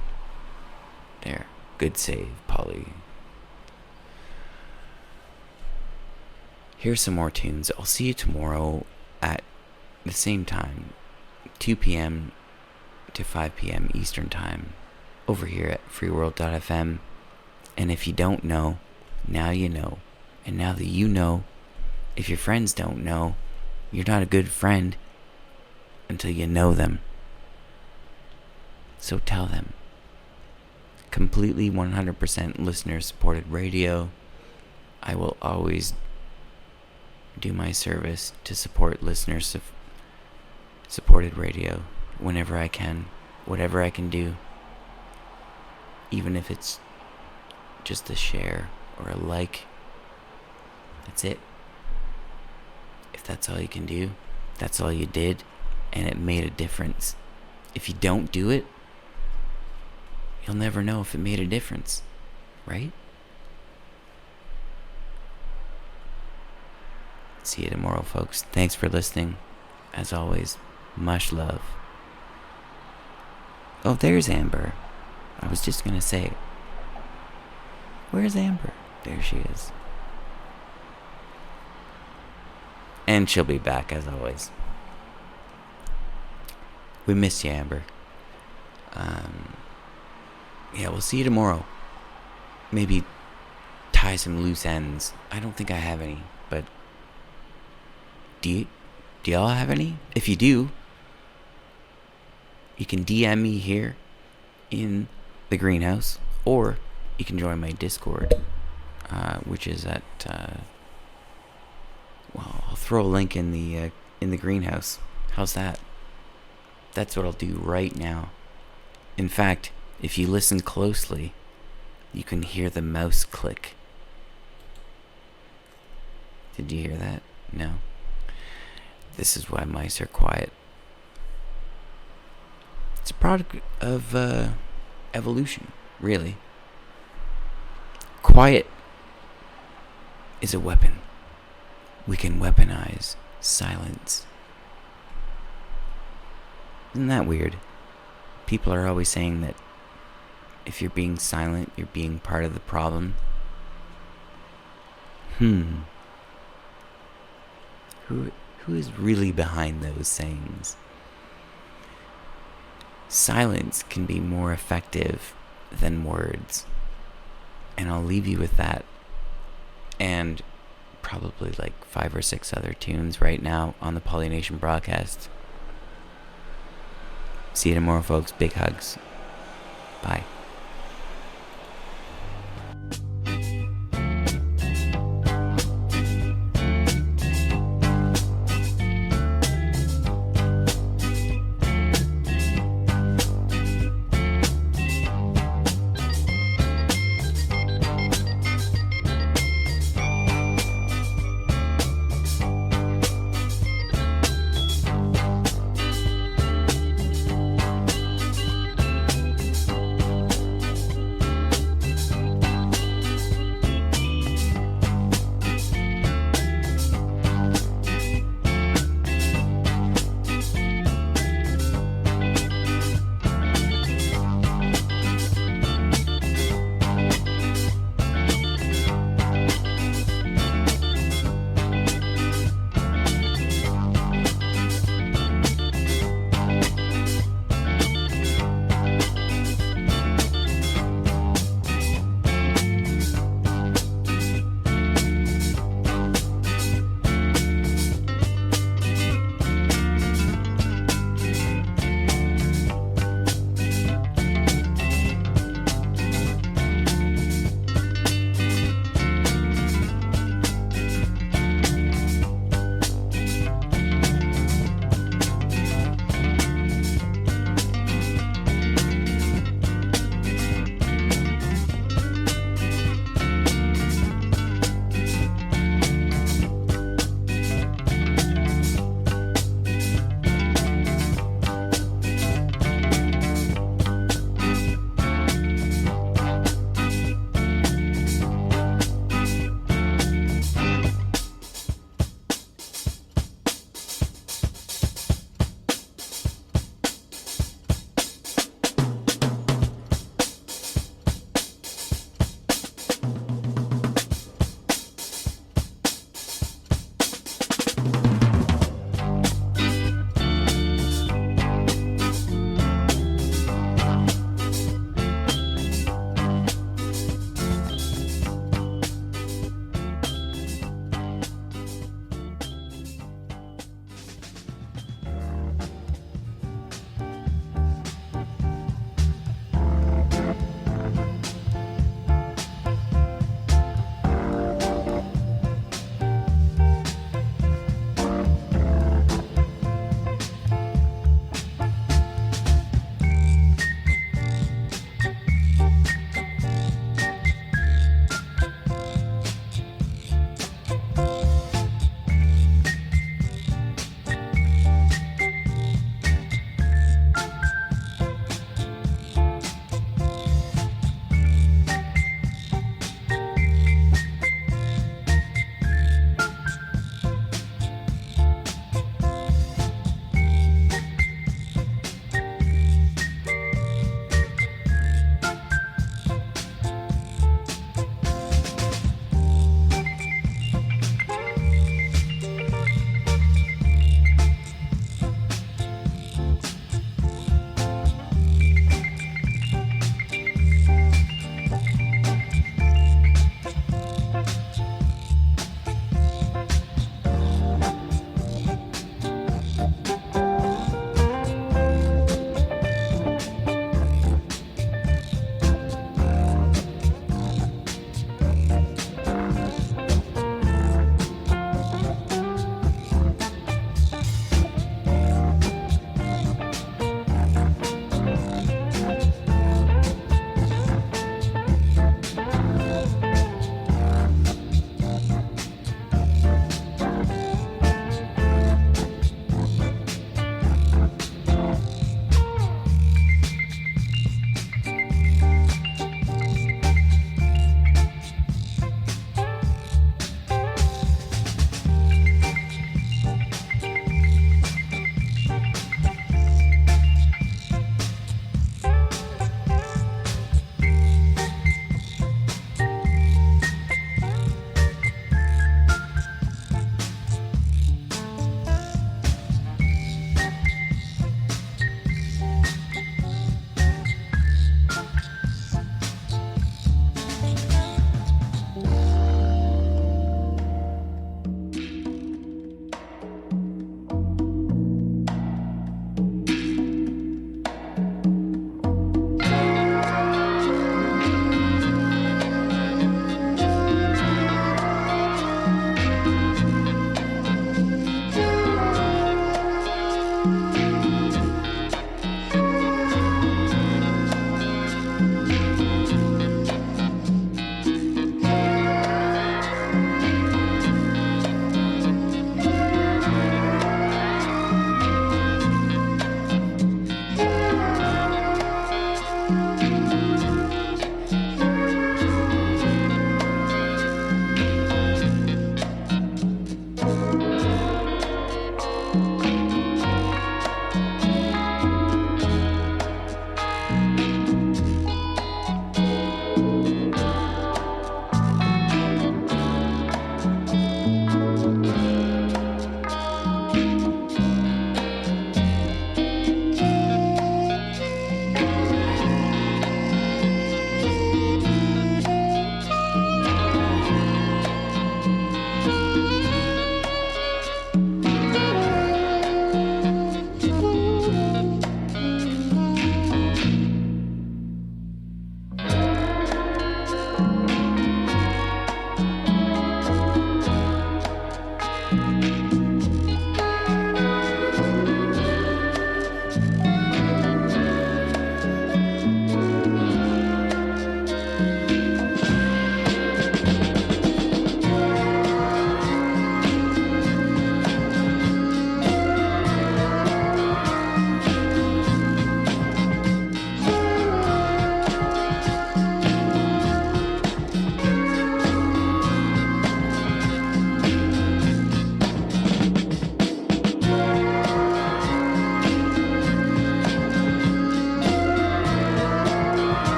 There. Good save, Polly. Here's some more tunes. I'll see you tomorrow at the same time, 2 p.m. to 5 p.m. Eastern Time, over here at freeworld.fm. And if you don't know, now you know. And now that you know, if your friends don't know, you're not a good friend until you know them. So tell them. Completely 100% listener-supported radio. I will always do my service to support listener-supported radio whenever I can, whatever I can do. Even if it's just a share or a like. That's it. If that's all you can do, that's all you did, and it made a difference. If you don't do it, you'll never know if it made a difference, right? See you tomorrow, folks. Thanks for listening. As always, much love. Oh, there's Amber. I was just gonna say, where's Amber? There she is. And she'll be back, as always. We miss you, Amber. Yeah, we'll see you tomorrow. Maybe tie some loose ends. I don't think I have any, but do y'all have any? If you do, you can DM me here in the greenhouse, or you can join my Discord, which is at well, I'll throw a link in the greenhouse. How's that? That's what I'll do right now. In fact, if you listen closely, you can hear the mouse click. Did you hear that? No. This is why mice are quiet. It's a product of evolution, really. Quiet is a weapon. We can weaponize silence. Isn't that weird? People are always saying that if you're being silent, you're being part of the problem. Who is really behind those sayings? Silence can be more effective than words. And I'll leave you with that. And probably like 5 or 6 other tunes right now on the Polynation broadcast. See you tomorrow, folks. Big hugs. Bye.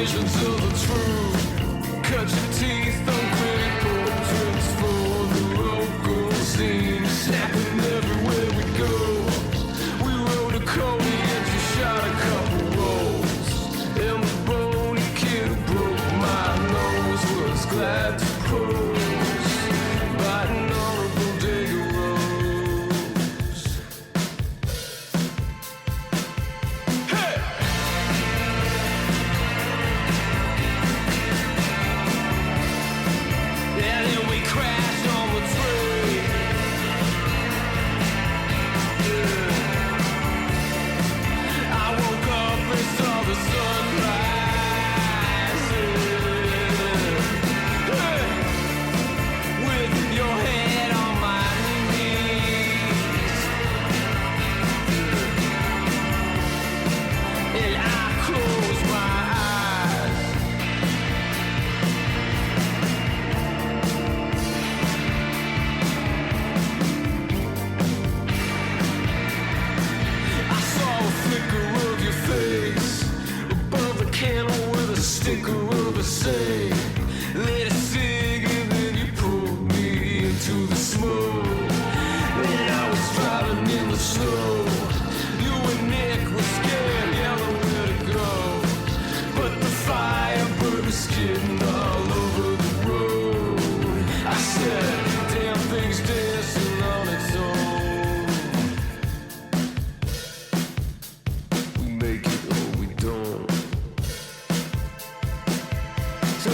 visions of the truth. Cut your teeth on critical tricks for the local scene. Snapping everywhere we go. We rode a Cody and she shot a couple rolls. And the bony kid who broke my nose was glad to pose by an honorable Digger Rose. Hey! And then we crashed on the train. Yeah. I woke up and saw the sun rising. Hey. With your head on my knees. And I close my eyes. I saw a flicker of your face above the candle with a sticker of a say. Let it sing and then you pulled me into the smoke. And I was driving in the snow. You and Nick were scared, yelling where to go. But the fire burned skin all over the road. I said, damn thing's dancing on its own. We make it or we don't. So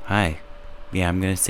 Hi. Yeah, I'm gonna say